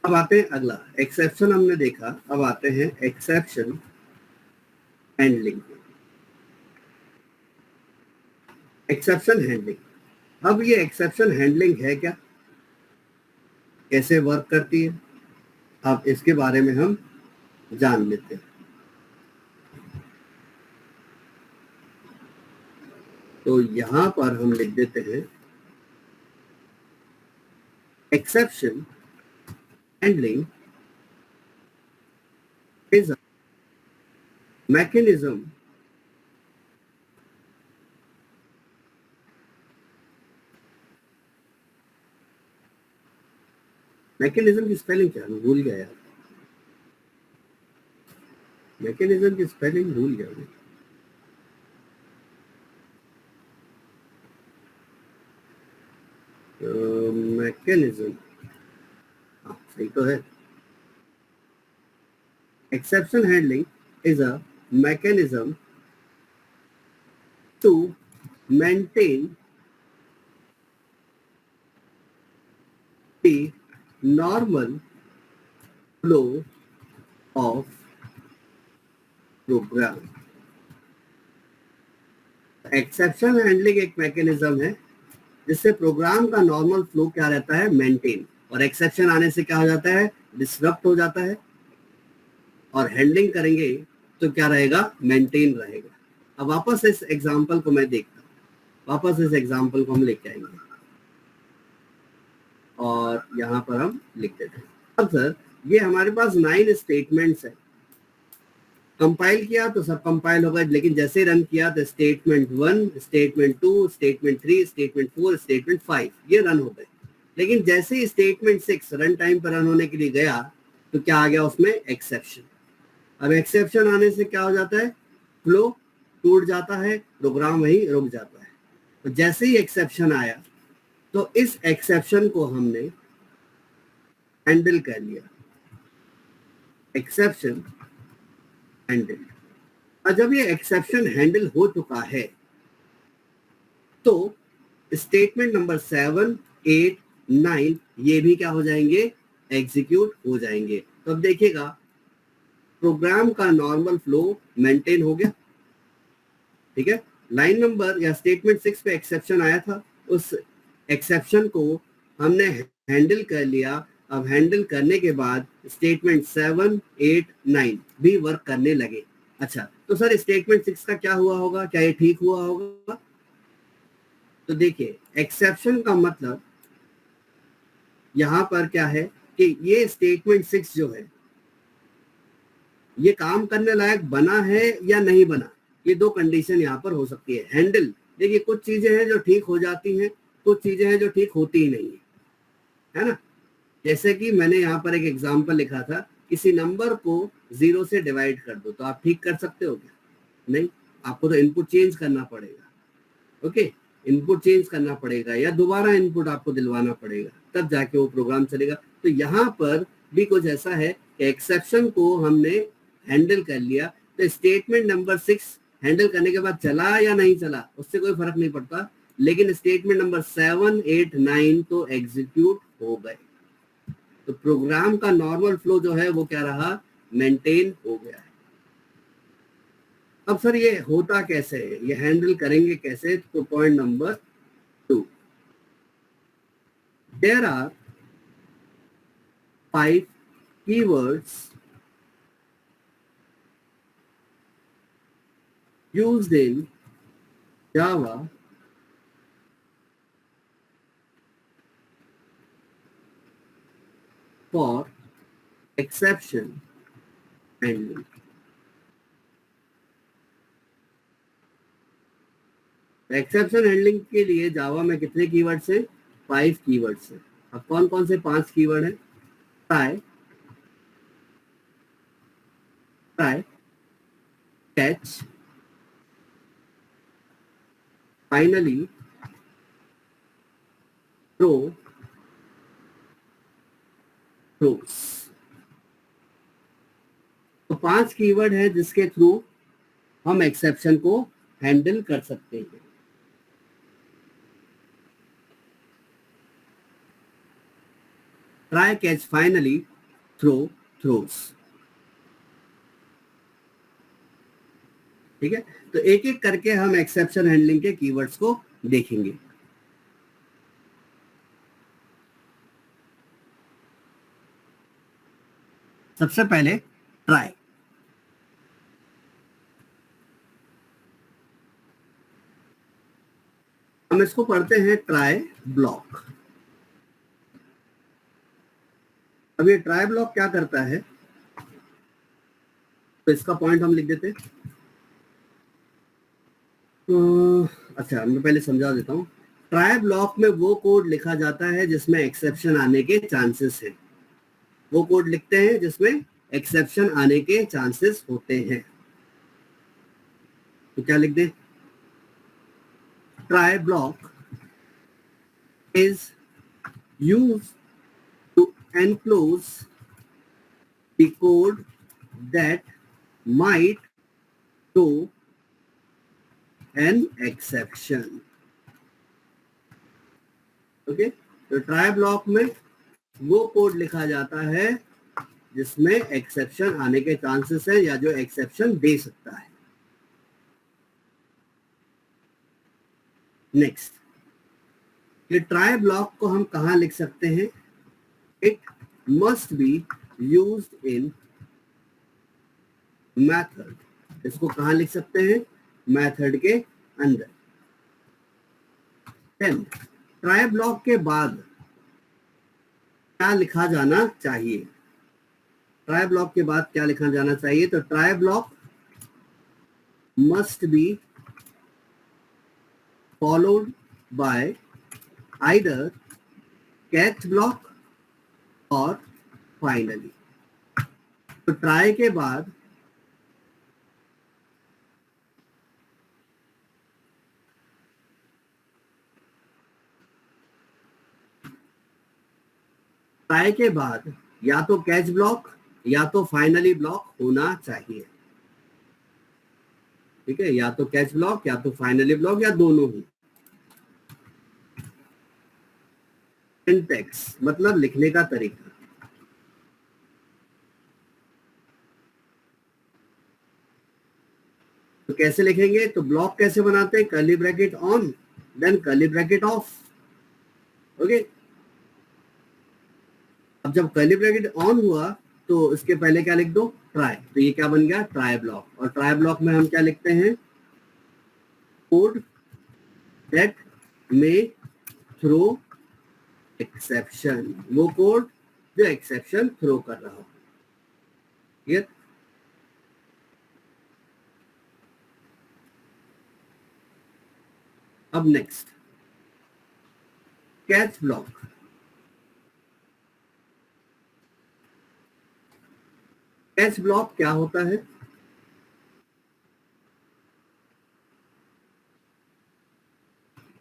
अब आते हैं अगला, एक्सेप्शन हमने देखा, अब आते हैं एक्सेप्शन हैंडलिंग। एक्सेप्शन हैंडलिंग, अब ये एक्सेप्शन हैंडलिंग है क्या, कैसे वर्क करती है, अब इसके बारे में हम जान लेते हैं। तो यहां पर हम लिख देते हैं exception handling is a mechanism mechanism की स्पेलिंग क्या है, भूल गया यार, मैकेनिज्म की स्पेलिंग भूल गया मैं। मैकेनिज्म, हाँ सही तो है। Exception handling is a mechanism to maintain the normal flow of program। Exception handling एक मैकेनिज्म है जिससे प्रोग्राम का नॉर्मल फ्लो क्या रहता है, मेंटेन, और एक्सेप्शन आने से क्या हो जाता है, डिसरप्ट हो जाता है, और हैंडलिंग करेंगे तो क्या रहेगा, मेंटेन रहेगा। अब वापस इस एग्जांपल को मैं देखता हूँ, वापस इस एग्जांपल को हम लेके आएंगे और यहाँ पर हम लिख देते हैं। अब सर ये हमारे पास 9 स्टेटमेंट्स है, कंपाइल किया तो सब कंपाइल होगा, लेकिन जैसे रन किया तो statement 1, statement 2, statement 3, statement 4, statement 5 ये रन हो गए। लेकिन जैसे ही स्टेटमेंट 6 रन टाइम पर रन होने के लिए गया तो क्या आ गया उसमें, एक्सेप्शन। अब एक्सेप्शन आने से क्या हो जाता है, फ्लो टूट जाता है, प्रोग्राम वहीं रुक जाता है। तो जैसे ही एक्सेप्शन आया तो इस एक्सेप्शन को हमने हैंडल कर लिया, एक्सेप्शन हैंडल। और जब ये एक्सेप्शन हैंडल हो चुका है तो स्टेटमेंट नंबर 7, 8, 9 ये भी क्या हो जाएंगे, एग्जीक्यूट हो जाएंगे। तो अब देखिएगा प्रोग्राम का नॉर्मल फ्लो मेंटेन हो गया। ठीक है, लाइन नंबर या स्टेटमेंट 6 पे एक्सेप्शन आया था, उस एक्सेप्शन को हमने हैंडल कर लिया। अब हैंडल करने के बाद स्टेटमेंट 7, 8, 9 भी वर्क करने लगे। अच्छा, तो सर स्टेटमेंट 6 का क्या हुआ होगा, क्या ये ठीक हुआ होगा? तो देखिए एक्सेप्शन का मतलब यहां पर क्या है कि ये स्टेटमेंट 6 जो है ये काम करने लायक बना है या नहीं बना, ये दो कंडीशन यहाँ पर हो सकती है। हैंडल देखिए कुछ चीजें हैं जो ठीक हो जाती हैं, कुछ चीजें हैं जो ठीक होती ही नहीं है ना। जैसे कि मैंने यहाँ पर एक एग्जाम्पल लिखा था, किसी नंबर को 0 से डिवाइड कर दो, तो आप ठीक कर सकते हो क्या? नहीं, आपको तो इनपुट चेंज करना पड़ेगा। ओके, इनपुट चेंज करना पड़ेगा या दोबारा इनपुट आपको दिलवाना पड़ेगा, तब जाके वो प्रोग्राम चलेगा। तो यहाँ पर भी कुछ ऐसा है कि एक्सेप्शन को हमने हैंडल कर लिया, तो स्टेटमेंट नंबर 6 हैंडल करने के बाद चला या नहीं चला उससे कोई फर्क नहीं पड़ता, लेकिन स्टेटमेंट नंबर 7, 8, 9 तो एग्जीक्यूट हो गए। तो प्रोग्राम का नॉर्मल फ्लो जो है वो क्या रहा, मेंटेन हो गया है। अब सर ये होता कैसे है, ये हैंडल करेंगे कैसे? तो point number 2, there are 5 keywords used in Java for exception handling. Exception handling के लिए जावा में कितने कीवर्ड्स हैं? 5 कीवर्ड्स हैं। अब कौन कौन से 5 कीवर्ड हैं? Try, catch, finally, throw, throws. तो 5 कीवर्ड है जिसके थ्रू हम एक्सेप्शन को हैंडल कर सकते हैं। Try, catch, finally, throw, throws. ठीक है, तो एक एक करके हम एक्सेप्शन हैंडलिंग के कीवर्ड्स को देखेंगे। सबसे पहले ट्राई। हम इसको पढ़ते हैं ट्राई ब्लॉक। अब ये ट्राई ब्लॉक क्या करता है, तो इसका पॉइंट हम लिख देते हैं। अच्छा, मैं पहले समझा देता हूँ। ट्राई ब्लॉक में वो कोड लिखा जाता है जिसमें एक्सेप्शन आने के चांसेस हैं। वो कोड लिखते हैं जिसमें एक्सेप्शन आने के चांसेस होते हैं। तो क्या लिख दें? Try block is used to enclose the code that might throw an exception. Okay, तो ट्राई ब्लॉक में वो कोड लिखा जाता है जिसमें एक्सेप्शन आने के चांसेस है या जो एक्सेप्शन दे सकता है। नेक्स्ट, ये ट्राई ब्लॉक को हम कहां लिख सकते हैं? It must be used in method. इसको कहां लिख सकते हैं? मेथड के अंदर। ट्राई ब्लॉक के बाद क्या लिखा जाना चाहिए? ट्राई ब्लॉक के बाद क्या लिखा जाना चाहिए? तो try block must be followed by either catch block और फाइनली। तो ट्राई के बाद ट्राई के बाद या तो कैच ब्लॉक या तो फाइनली ब्लॉक होना चाहिए। ठीक है, या तो कैच ब्लॉक या तो फाइनली ब्लॉक या दोनों ही। सिंटैक्स मतलब लिखने का तरीका। तो कैसे लिखेंगे? तो ब्लॉक कैसे बनाते हैं? Curly bracket on then curly bracket off. Okay, अब जब कर्ली ब्रैकेट ऑन हुआ तो इसके पहले क्या लिख दो? ट्राई। तो ये क्या बन गया? Try block. और ट्राई ब्लॉक में हम क्या लिखते हैं? Code that may throw exception. वो कोड जो एक्सेप्शन थ्रो कर रहा हो। क्लियर? अब next catch block. Catch block क्या होता है?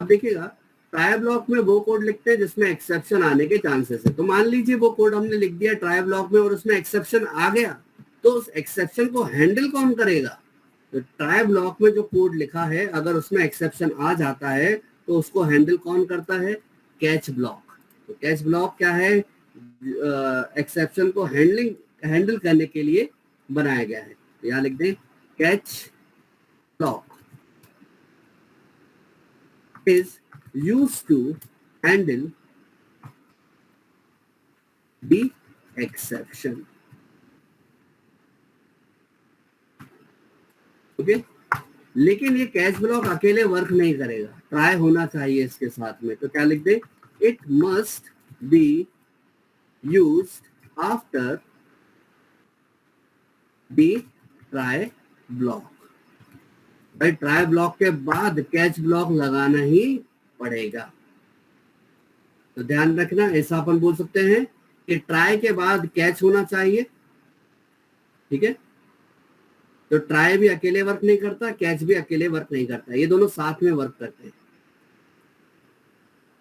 अब देखिएगा, ट्राई ब्लॉक में वो कोड लिखते हैं जिसमें एक्सेप्शन आने के चांसेस है। तो मान लीजिए वो कोड हमने लिख दिया ट्राई ब्लॉक में और उसमें एक्सेप्शन आ गया, तो उस एक्सेप्शन को हैंडल कौन करेगा? तो ट्राई ब्लॉक में जो कोड लिखा है अगर उसमें एक्सेप्शन आ जाता है तो उसको हैंडल कौन करता है? Catch block. तो कैच ब्लॉक क्या है? एक्सेप्शन को हैंडल करने के लिए बनाया गया है। तो यहाँ लिख दें catch block is used to handle the exception. Okay, लेकिन ये कैच ब्लॉक अकेले वर्क नहीं करेगा, ट्राई होना चाहिए इसके साथ में। तो क्या लिख दे? It must be used after the try block. भाई ट्राई ब्लॉक के बाद कैच ब्लॉक लगाना ही पड़ेगा। तो ध्यान रखना, ऐसा अपन बोल सकते हैं कि ट्राई के बाद कैच होना चाहिए। ठीक है, तो ट्राई भी अकेले वर्क नहीं करता, कैच भी अकेले वर्क नहीं करता, ये दोनों साथ में वर्क करते हैं।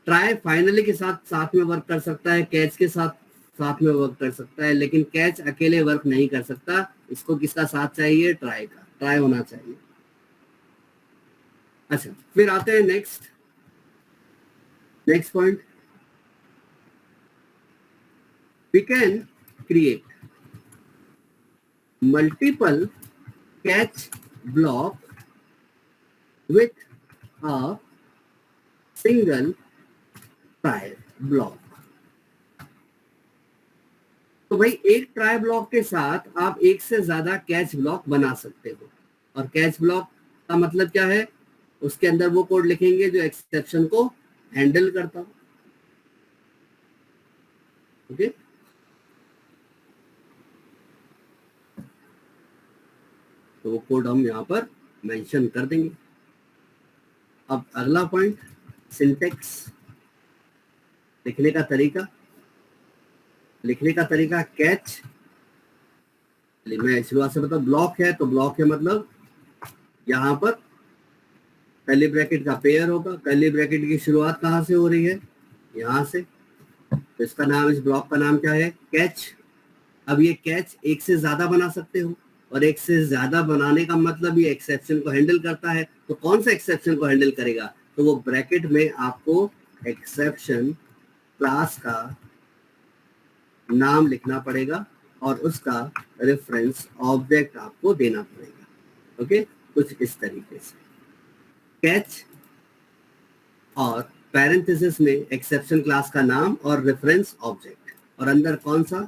ट्राई फाइनली के साथ में वर्क कर सकता है, कैच के साथ में वर्क कर सकता है, लेकिन कैच अकेले वर्क नहीं कर सकता। इसको किसका साथ चाहिए? ट्राई का। ट्राई होना चाहिए। अच्छा, फिर आते हैं next point. We can create multiple catch block with a single try block. तो भाई एक ट्राई ब्लॉक के साथ आप एक से ज्यादा कैच ब्लॉक बना सकते हो। और कैच ब्लॉक का मतलब क्या है? उसके अंदर वो कोड लिखेंगे जो एक्सेप्शन को हैंडल करता हो। ओके, तो वो कोड हम यहां पर मेंशन कर देंगे। अब अगला पॉइंट, सिंटेक्स, लिखने का कैच। मैं शुरुआत से बता, ब्लॉक है तो ब्लॉक है मतलब यहां पर कर्ली ब्रैकेट का पेयर होगा। कर्ली ब्रैकेट की शुरुआत कहां से हो रही है? यहां से। तो इसका नाम, इस ब्लॉक का नाम क्या है? कैच। अब ये कैच एक से ज्यादा बना सकते हो, और एक से ज्यादा बनाने का मतलब ये एक्सेप्शन को हैंडल करता है। तो कौन सा एक्सेप्शन को हैंडल करेगा? तो वो ब्रैकेट में आपको एक्सेप्शन क्लास का नाम लिखना पड़ेगा और उसका रेफरेंस ऑब्जेक्ट आपको देना पड़ेगा। ओके, कुछ इस तरीके से कैच और पैरेंथेसिस में एक्सेप्शन क्लास का नाम और रेफरेंस ऑब्जेक्ट, और अंदर कौन सा?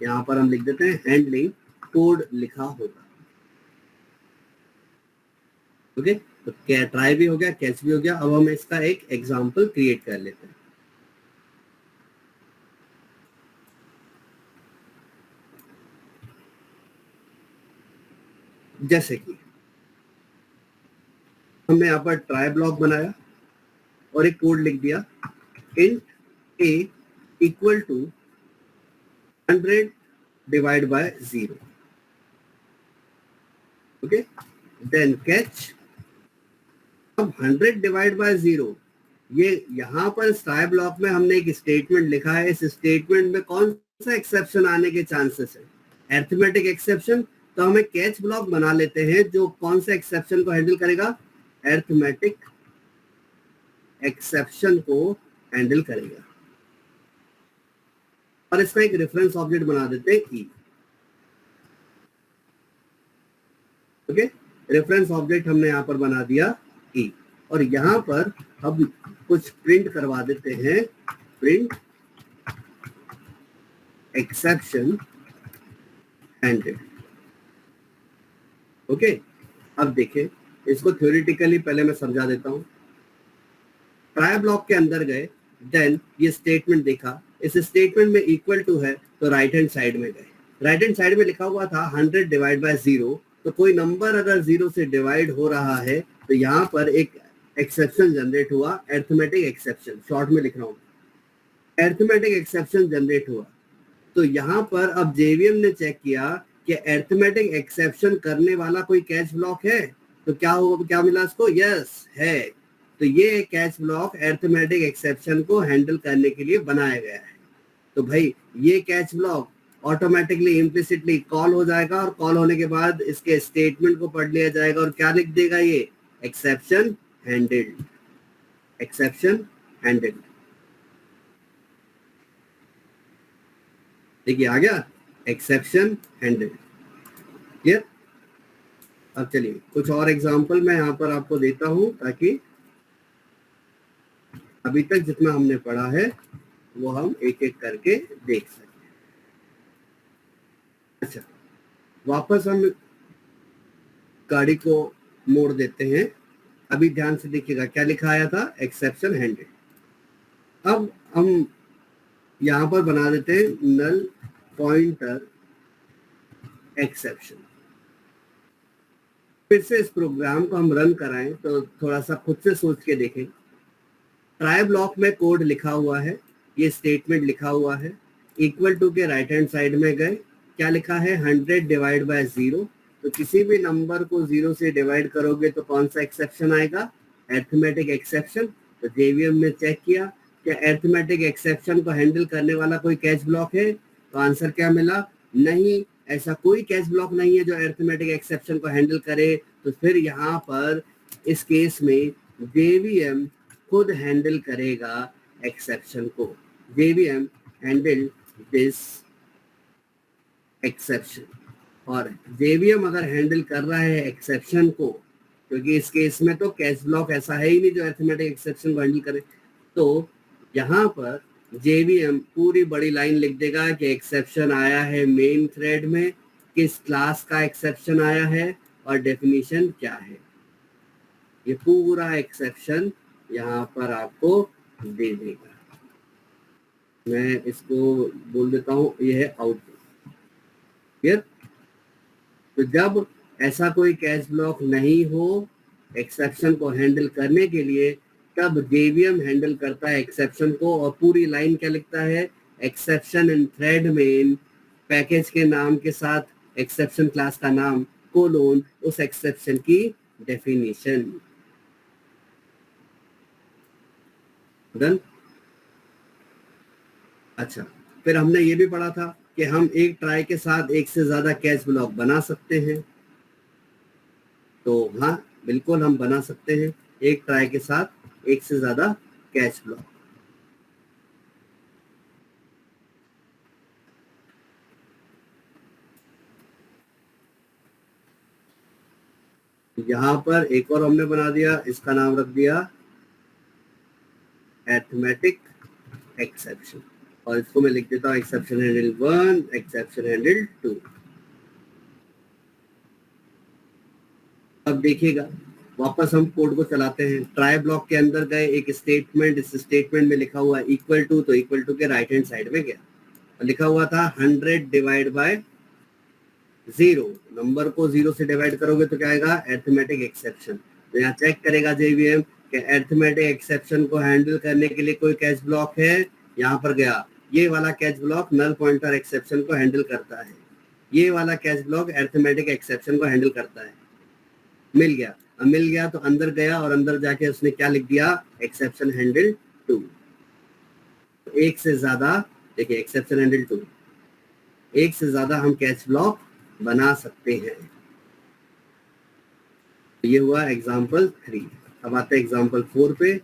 यहां पर हम लिख देते हैं हैंडलिंग कोड लिखा होगा। ओके, तो क्या ट्राई भी हो गया, कैच भी हो गया। अब हम इसका एक एग्जांपल क्रिएट कर लेते हैं। जैसे कि हमने यहाँ पर ट्राई ब्लॉक बनाया और एक कोड लिख दिया, int a equal to 100 divide by 0। Okay, then catch. अब 100 डिवाइड बाय 0, ये यहाँ पर ट्राई ब्लॉक में हमने एक स्टेटमेंट लिखा है। इस स्टेटमेंट में कौन सा एक्सेप्शन आने के चांसेस है? Arithmetic exception. तो हमें कैच ब्लॉक बना लेते हैं जो कौन सा एक्सेप्शन को हैंडल करेगा? अरिथमेटिक एक्सेप्शन को हैंडल करेगा। और इसका एक रेफरेंस ऑब्जेक्ट बना देते हैं ई। ओके, रेफरेंस ऑब्जेक्ट हमने यहां पर बना दिया ई, और यहां पर हम कुछ प्रिंट करवा देते हैं, प्रिंट एक्सेप्शन हैंडल। ओके, अब देखें इसको थ्योरेटिकली पहले मैं समझा देता हूं। ट्राई ब्लॉक के अंदर गए, देन ये स्टेटमेंट देखा, इस स्टेटमेंट में इक्वल टू है तो राइट हैंड साइड में गए। राइट हैंड साइड में लिखा हुआ था 100 डिवाइड बाय 0। तो कोई नंबर अगर 0 से डिवाइड हो रहा है तो यहाँ पर एक एक्सेप्शन जनरेट हुआ, अरिथमेटिक एक्सेप्शन, शॉर्ट में लिख रहा हूँ, अरिथमेटिक एक्सेप्शन जनरेट हुआ। तो यहाँ पर अब जेवीएम ने चेक किया कि अरिथमेटिक एक्सेप्शन करने वाला कोई कैच ब्लॉक है, तो क्या होगा, क्या मिला इसको, यस है। तो ये कैच ब्लॉक अरिथमेटिक एक्सेप्शन को हैंडल करने के लिए बनाया गया है। तो भाई ये catch block automatically implicitly call हो जाएगा और कॉल होने के बाद इसके स्टेटमेंट को पढ़ लिया जाएगा और क्या लिख देगा, ये एक्सेप्शन हैंडल्ड, एक्सेप्शन हैंडल्ड। देखिए आ गया, एक्सेप्शन हैंडल्ड। क्लियर? अब चलिए कुछ और एग्जांपल मैं यहाँ पर आपको देता हूँ ताकि अभी तक जितना हमने पढ़ा है वो हम एक एक करके देख सकें। अच्छा, वापस हम गाड़ी को मोड़ देते हैं। अभी ध्यान से देखिएगा क्या लिखा आया था, एक्सेप्शन हैंडल्ड। अब हम यहाँ पर बना देते हैं नल पॉइंटर एक्सेप्शन। फिर से इस प्रोग्राम को हम रन कराएं तो थोड़ा सा खुद से सोच के देखें। ट्राई ब्लॉक में कोड लिखा हुआ है, ये स्टेटमेंट लिखा हुआ है, इक्वल टू के राइट हैंड साइड में गए, क्या लिखा है, 100 डिवाइड बाय 0। तो किसी भी नंबर को 0 से डिवाइड करोगे तो कौन सा एक्सेप्शन आएगा, अरिथमेटिक एक्सेप्शन। तो जेवीएम ने चेक किया कि अरिथमेटिक एक्सेप्शन को हैंडल करने वाला कोई कैच ब्लॉक है, तो आंसर क्या मिला, नहीं, ऐसा कोई कैच ब्लॉक नहीं है जो अरिथमेटिक एक्सेप्शन को हैंडल करे। तो फिर यहाँ पर इस केस में जेवीएम खुद हैंडल करेगा एक्सेप्शन को। JVM handle this exception. और जेवीएम अगर हैंडल कर रहा है एक्सेप्शन को, क्योंकि इस केस में तो कैच ब्लॉक ऐसा है ही नहीं जो अरिथमेटिक एक्सेप्शन को हैंडल करे, तो यहाँ पर जेवीएम पूरी बड़ी लाइन लिख देगा कि एक्सेप्शन आया है मेन थ्रेड में, किस क्लास का एक्सेप्शन आया है और डेफिनेशन क्या है। ये पूरा एक्सेप्शन यहाँ पर आपको दे देगा। मैं इसको बोल देता हूँ, ये है आउटपुट। क्लियर? तो जब ऐसा कोई कैच ब्लॉक नहीं हो एक्सेप्शन को हैंडल करने के लिए, तब जेवीएम हैंडल करता है एक्सेप्शन को और पूरी लाइन क्या लिखता है, exception in thread main, package के नाम के साथ एक्सेप्शन क्लास का नाम, कोलोन उस एक्सेप्शन की डेफिनेशन। डन? अच्छा, फिर हमने ये भी पढ़ा था कि हम एक ट्राई के साथ एक से ज्यादा कैच ब्लॉक बना सकते हैं। तो हाँ बिल्कुल हम बना सकते हैं एक ट्राई के साथ एक से ज्यादा कैच ब्लॉक। यहाँ पर एक और हमने बना दिया, इसका नाम रख दिया अरिथमेटिक एक्सेप्शन, और इसको मैं लिख देता हूँ एक्सेप्शन हैंडल 1, एक्सेप्शन हैंडल 2। अब देखिएगा वापस हम कोड को चलाते हैं। ट्राई ब्लॉक के अंदर गए, एक स्टेटमेंट, इस स्टेटमेंट में लिखा हुआ इक्वल टू, तो इक्वल टू के राइट हैंड साइड में गया और लिखा हुआ था 100 डिवाइड बाय 0। नंबर को 0 से डिवाइड करोगे तो क्या आएगा, अरिथमेटिक एक्सेप्शन। तो यहाँ चेक करेगा जेवीएम कि अरिथमेटिक एक्सेप्शन को हैंडल करने के लिए कोई कैच ब्लॉक है। यहाँ पर गया, ये वाला catch block null pointer exception को हैंडल करता है, ये वाला कैच ब्लॉक अरिथमेटिक एक्सेप्शन को हैंडल करता है। मिल गया, अब मिल गया तो अंदर गया और अंदर जाके उसने क्या लिख दिया, एक्सेप्शन हैंडल 2। एक से ज्यादा, देखिए एक्सेप्शन हैंडल 2, एक से ज्यादा हम कैच ब्लॉक बना सकते हैं। ये हुआ एग्जाम्पल 3। अब आते हैं एग्जाम्पल 4 पे।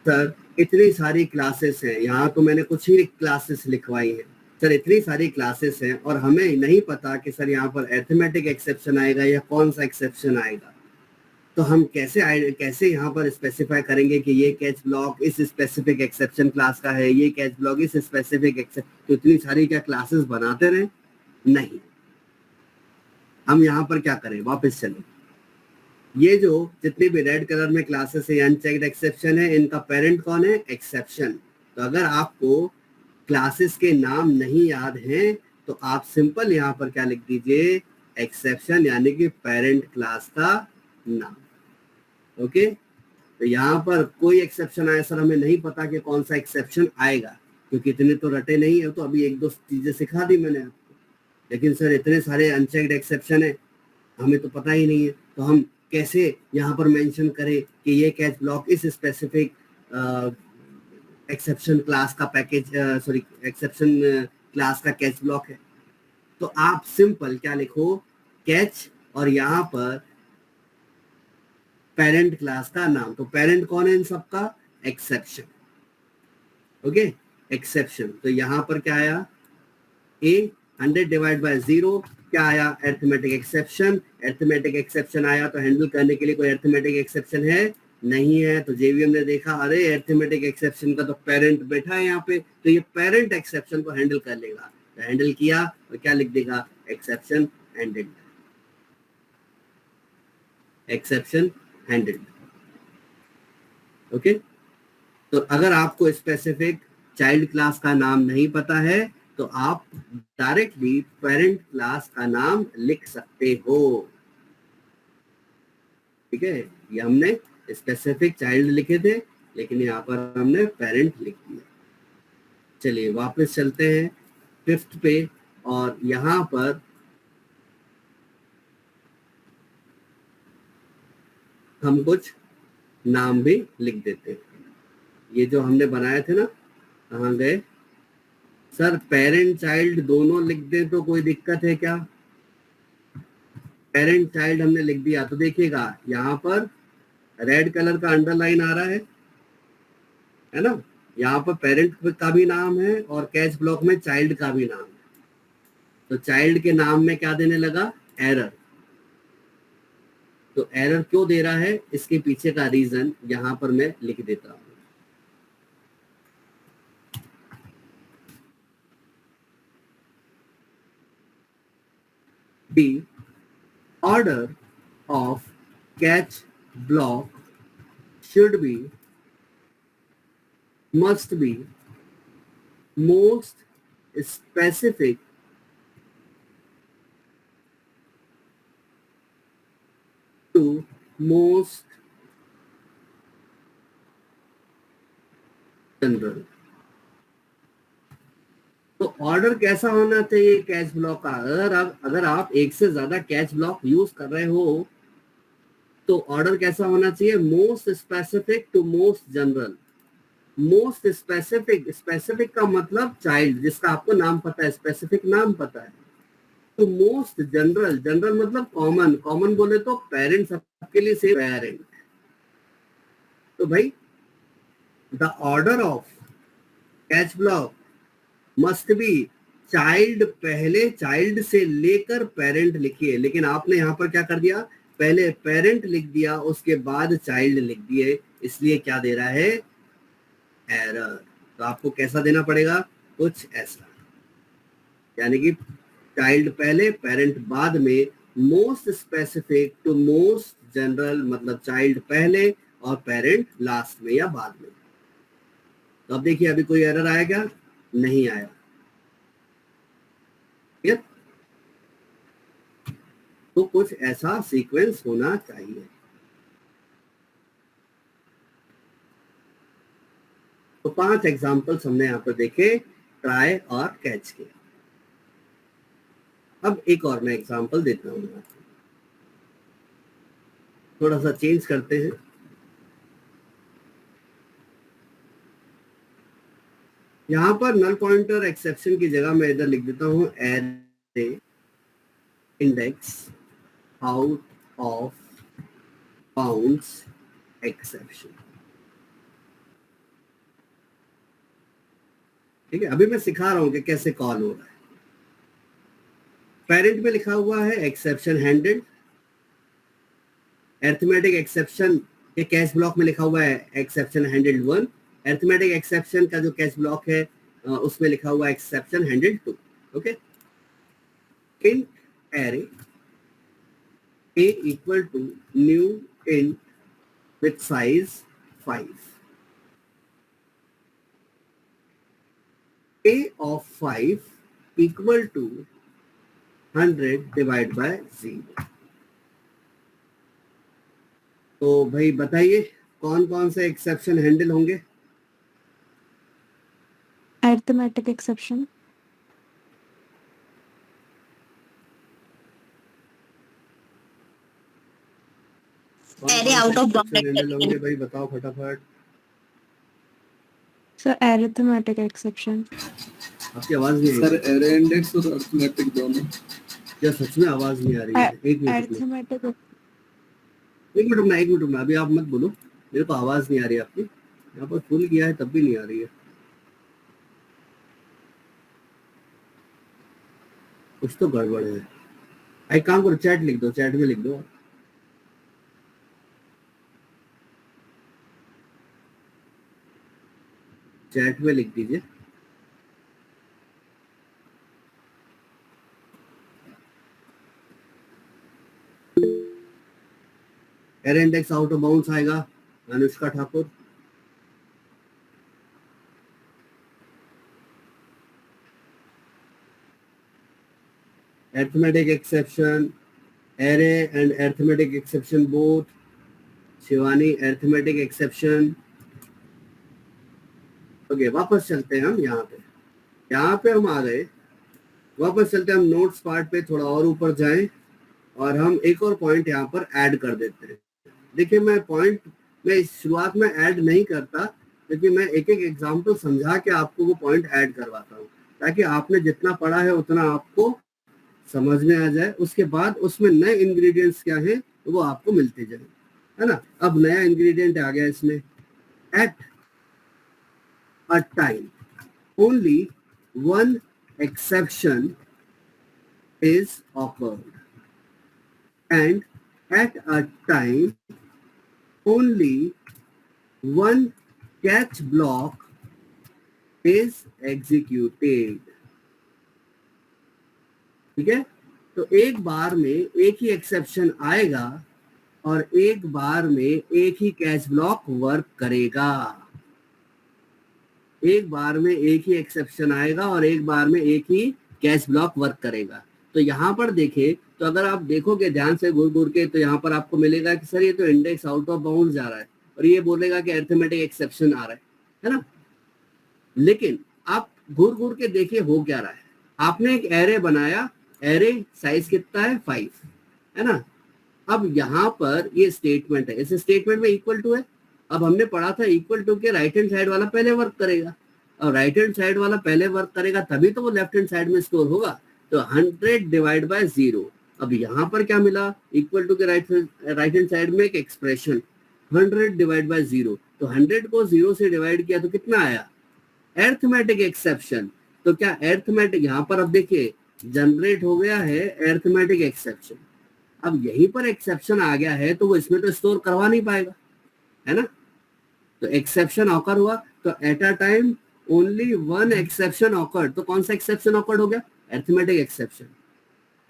सर इतनी सारी क्लासेस हैं, यहाँ तो मैंने कुछ ही क्लासेस लिखवाई हैं। सर इतनी सारी क्लासेस हैं और हमें नहीं पता कि सर यहाँ पर अरिथमेटिक एक्सेप्शन आएगा या कौन सा एक्सेप्शन आएगा, तो हम कैसे यहाँ पर स्पेसिफाई करेंगे कि ये कैच ब्लॉक इस स्पेसिफिक एक्सेप्शन क्लास का है, ये कैच ब्लॉक इस स्पेसिफिक एक्सेप्शन। तो इतनी सारी क्या क्लासेस बनाते रहे, नहीं। हम यहाँ पर क्या करें, वापस चलें। ये जो जितनी भी रेड कलर में क्लासेस है, अनचेक्ड एक्सेप्शन है, इनका पेरेंट कौन है, एक्सेप्शन। तो अगर आपको क्लासेस के नाम नहीं याद हैं तो आप सिंपल यहाँ पर क्या लिख दीजिए, एक्सेप्शन, यानी कि पेरेंट क्लास का नाम। ओके, तो यहाँ पर कोई एक्सेप्शन आया सर हमें नहीं पता कि कौन सा एक्सेप्शन आएगा, क्योंकि इतने तो रटे नहीं है, तो अभी एक दो चीजें सिखा दी मैंने आपको, लेकिन सर इतने सारे अनचेक्ड एक्सेप्शन है हमें तो पता ही नहीं है, तो हम कैसे यहाँ पर मेंशन करें कि ये कैच ब्लॉक इस स्पेसिफिक एक्सेप्शन क्लास का पैकेज, सॉरी एक्सेप्शन क्लास का कैच ब्लॉक है। तो आप सिंपल क्या लिखो, कैच और यहाँ पर पेरेंट क्लास का नाम, तो पेरेंट कौन है इन सबका, एक्सेप्शन। ओके, एक्सेप्शन, तो यहाँ पर क्या आया, ए 100 डिवाइड बाय 0 क्या आया, अरिथमेटिक एक्सेप्शन। अरिथमेटिक एक्सेप्शन आया तो हैंडल करने के लिए कोई अरिथमेटिक एक्सेप्शन है नहीं है, तो जेवीएम ने देखा अरे अरिथमेटिक एक्सेप्शन का तो पेरेंट बैठा है यहाँ पे, तो ये पेरेंट एक्सेप्शन को हैंडल कर लेगा, तो हैंडल किया और क्या लिख देगा, exception handled, exception handled. Okay, तो अगर आपको स्पेसिफिक चाइल्ड क्लास का नाम नहीं पता है तो आप डायरेक्टली पेरेंट क्लास का नाम लिख सकते हो। ठीक है, ये हमने स्पेसिफिक चाइल्ड लिखे थे, लेकिन यहाँ पर हमने पेरेंट लिख दिया। चलिए वापस चलते हैं 5th पे, और यहाँ पर हम कुछ नाम भी लिख देते हैं। ये जो हमने बनाए थे ना, कहाँ गए सर, पेरेंट चाइल्ड दोनों लिख दें तो कोई दिक्कत है क्या, पेरेंट चाइल्ड हमने लिख दिया, तो देखिएगा यहाँ पर रेड कलर का अंडरलाइन आ रहा है ना, यहाँ पर पेरेंट का भी नाम है और कैच ब्लॉक में चाइल्ड का भी नाम है, तो चाइल्ड के नाम में क्या देने लगा, एरर। तो एरर क्यों दे रहा है, इसके पीछे का रीजन यहाँ पर मैं लिख देता हूँ। The order of catch block should be, must be most specific to most general. तो ऑर्डर कैसा होना चाहिए कैच ब्लॉक का, अगर आप एक से ज्यादा कैच ब्लॉक यूज कर रहे हो तो ऑर्डर कैसा होना चाहिए, most specific to most general. Most specific, specific का मतलब चाइल्ड जिसका आपको नाम पता है, स्पेसिफिक नाम पता है, तो मोस्ट जनरल, जनरल मतलब कॉमन, कॉमन बोले तो पेरेंट सबके लिए सेम पेरेंट। तो भाई the order of catch block must be, child पहले, चाइल्ड से लेकर पेरेंट लिखिए, लेकिन आपने यहाँ पर क्या कर दिया, पहले पेरेंट लिख दिया उसके बाद चाइल्ड लिख दिए, इसलिए क्या दे रहा है, एरर। तो आपको कैसा देना पड़ेगा, कुछ ऐसा, यानी कि चाइल्ड पहले पेरेंट बाद में, most specific to most general मतलब चाइल्ड पहले और पेरेंट लास्ट में या बाद में। तो अब देखिए अभी कोई एरर आया क्या, नहीं आया, ठीक, तो कुछ ऐसा सीक्वेंस होना चाहिए। तो 5 एग्जांपल्स हमने यहाँ पर देखे, ट्राई और कैच के। अब एक और मैं एग्जांपल देता हूँ, थोड़ा सा चेंज करते हैं। यहाँ पर नल पॉइंटर एक्सेप्शन की जगह मैं इधर लिख देता हूँ array index out of bounds exception. ठीक है, अभी मैं सिखा रहा हूँ कि कैसे कॉल हो रहा है। पेरेंट में लिखा हुआ है एक्सेप्शन हैंडल्ड, अरिथमेटिक एक्सेप्शन के कैच ब्लॉक में लिखा हुआ है एक्सेप्शन हैंडल्ड 1, अरिथमेटिक एक्सेप्शन का जो कैच ब्लॉक है उसमें लिखा हुआ है exception handled 2। Okay, int array a equal to new int with size 5, a of 5 equal to 100 divided by 0, तो भाई बताइए कौन कौन से एक्सेप्शन हैंडल होंगे? Arithmetic exception, array out of exception handle होंगे बाउंडेड। भाई, बताओ फटाफट। Sir arithmetic exception. आपकी आवाज नहीं सर आ रही एरे इंडेक्स और अरिथमेटिक दोनों। क्या? सच में आवाज नहीं आ रही है? एक मिनट रुकना, अरिथमेटिक, एक मिनट रुकना, एक मिनट रुकना, अभी आप मत बोलो, मेरे को आवाज नहीं आ रही आपकी। यहाँ पर फुल किया है तब भी नहीं आ रही है, कुछ तो गड़बड़ है। एक काम करो, चैट लिख दो, चैट में लिख दो, चैट में लिख दीजिए। Array index out of bounds आएगा, Anushka Thakur. arithmetic exception, array and arithmetic exception both. Shivani arithmetic exception। Okay, वापस चलते हैं हम यहाँ पे हम आ गए। वापस चलते हैं हम नोट्स पार्ट पे, थोड़ा और ऊपर जाएं और हम एक और पॉइंट यहाँ पर ऐड कर देते हैं। देखिए मैं पॉइंट में इस शुरुआत में ऐड नहीं करता, क्योंकि मैं एक एक एग्जाम्पल समझा के आपको वो पॉइंट ऐड करवाता हूँ, ताकि आपने जितना पढ़ा है उतना आपको समझ में आ जाए। उसके बाद उसमें नए इंग्रेडिएंट्स क्या हैं वो आपको मिलते जाए, है ना। अब नया इंग्रेडिएंट आ गया इसमें, at a time only one exception is occurred, and at a time only one catch block is executed। ठीक है, तो एक बार में एक ही एक्सेप्शन आएगा और एक बार में एक ही कैच ब्लॉक वर्क करेगा। एक बार में एक ही एक्सेप्शन आएगा और एक बार में एक ही कैच ब्लॉक वर्क करेगा। तो यहाँ पर देखें, तो अगर आप देखोगे ध्यान से घूर घूर के, तो यहाँ पर आपको मिलेगा कि सर ये तो इंडेक्स आउट ऑफ बाउंड जा रहा है और ये बोलेगा कि अरिथमेटिक एक्सेप्शन आ रहा है ना। लेकिन आप घूर घूर के देखिए हो क्या रहा है। आपने एक एरे बनाया, एरे साइज कितना है 5, है ना। अब यहाँ पर ये स्टेटमेंट है, इस स्टेटमेंट में इक्वल टू है। अब हमने पढ़ा था इक्वल टू के राइट हैंड साइड वाला पहले वर्क करेगा, और राइट हैंड साइड वाला पहले वर्क करेगा तभी तो वो लेफ्ट हैंड साइड में स्टोर होगा। तो 100 डिवाइड बाय 0। अब यहाँ पर क्या मिला, इक्वल टू के राइट हैंड साइड में एक एक्सप्रेशन 100 डिवाइड बाय 0। तो 100 को 0 से डिवाइड किया तो कितना आया, अरिथमेटिक एक्सेप्शन। तो क्या अरिथमेटिक, यहाँ पर अब देखिए जनरेट हो गया है अरिथमेटिक एक्सेप्शन। अब यहीं पर एक्सेप्शन आ गया है तो वो इसमें तो स्टोर करवा नहीं पाएगा, है ना। तो एक्सेप्शन ऑकर हुआ, तो at a time only one exception awkward. तो कौन सा एक्सेप्शन ऑकर्ड हो गया, arithmetic exception.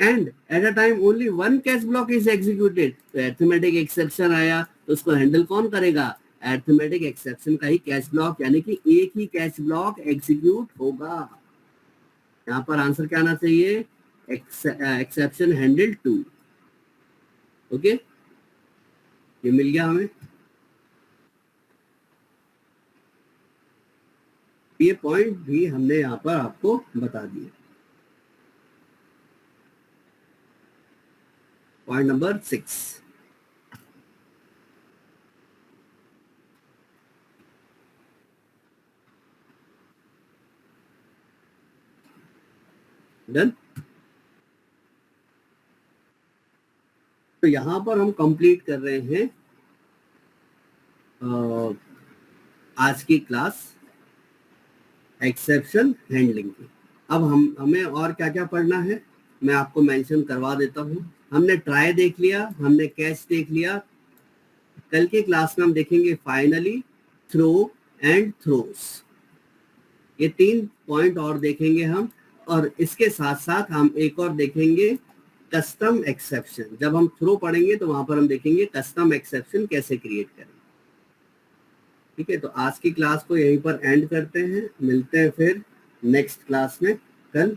And at a time only one catch block is executed. तो अरिथमेटिक एक्सेप्शन आया तो उसको हैंडल कौन करेगा, अरिथमेटिक एक्सेप्शन का ही कैच ब्लॉक, यानी कि एक ही कैच ब्लॉक एग्जीक्यूट होगा। यहाँ पर आंसर क्या आना चाहिए, एक्सेप्शन हैंडल 2। ओके, ये मिल गया हमें। ये पॉइंट भी हमने यहाँ पर आपको बता दिए। Point number 6, done. तो यहाँ पर हम कंप्लीट कर रहे हैं आज की क्लास एक्सेप्शन हैंडलिंग की। अब हमें और क्या क्या पढ़ना है मैं आपको मेंशन करवा देता हूँ। हमने ट्राई देख लिया, हमने कैच देख लिया। कल की क्लास में हम देखेंगे फाइनली, थ्रो एंड थ्रोस। ये 3 पॉइंट और देखेंगे हम, और इसके साथ साथ हम एक और देखेंगे कस्टम एक्सेप्शन। जब हम थ्रो पढ़ेंगे तो वहां पर हम देखेंगे कस्टम एक्सेप्शन कैसे क्रिएट करें। ठीक है, तो आज की क्लास को यहीं पर एंड करते हैं, मिलते हैं फिर नेक्स्ट क्लास में कल।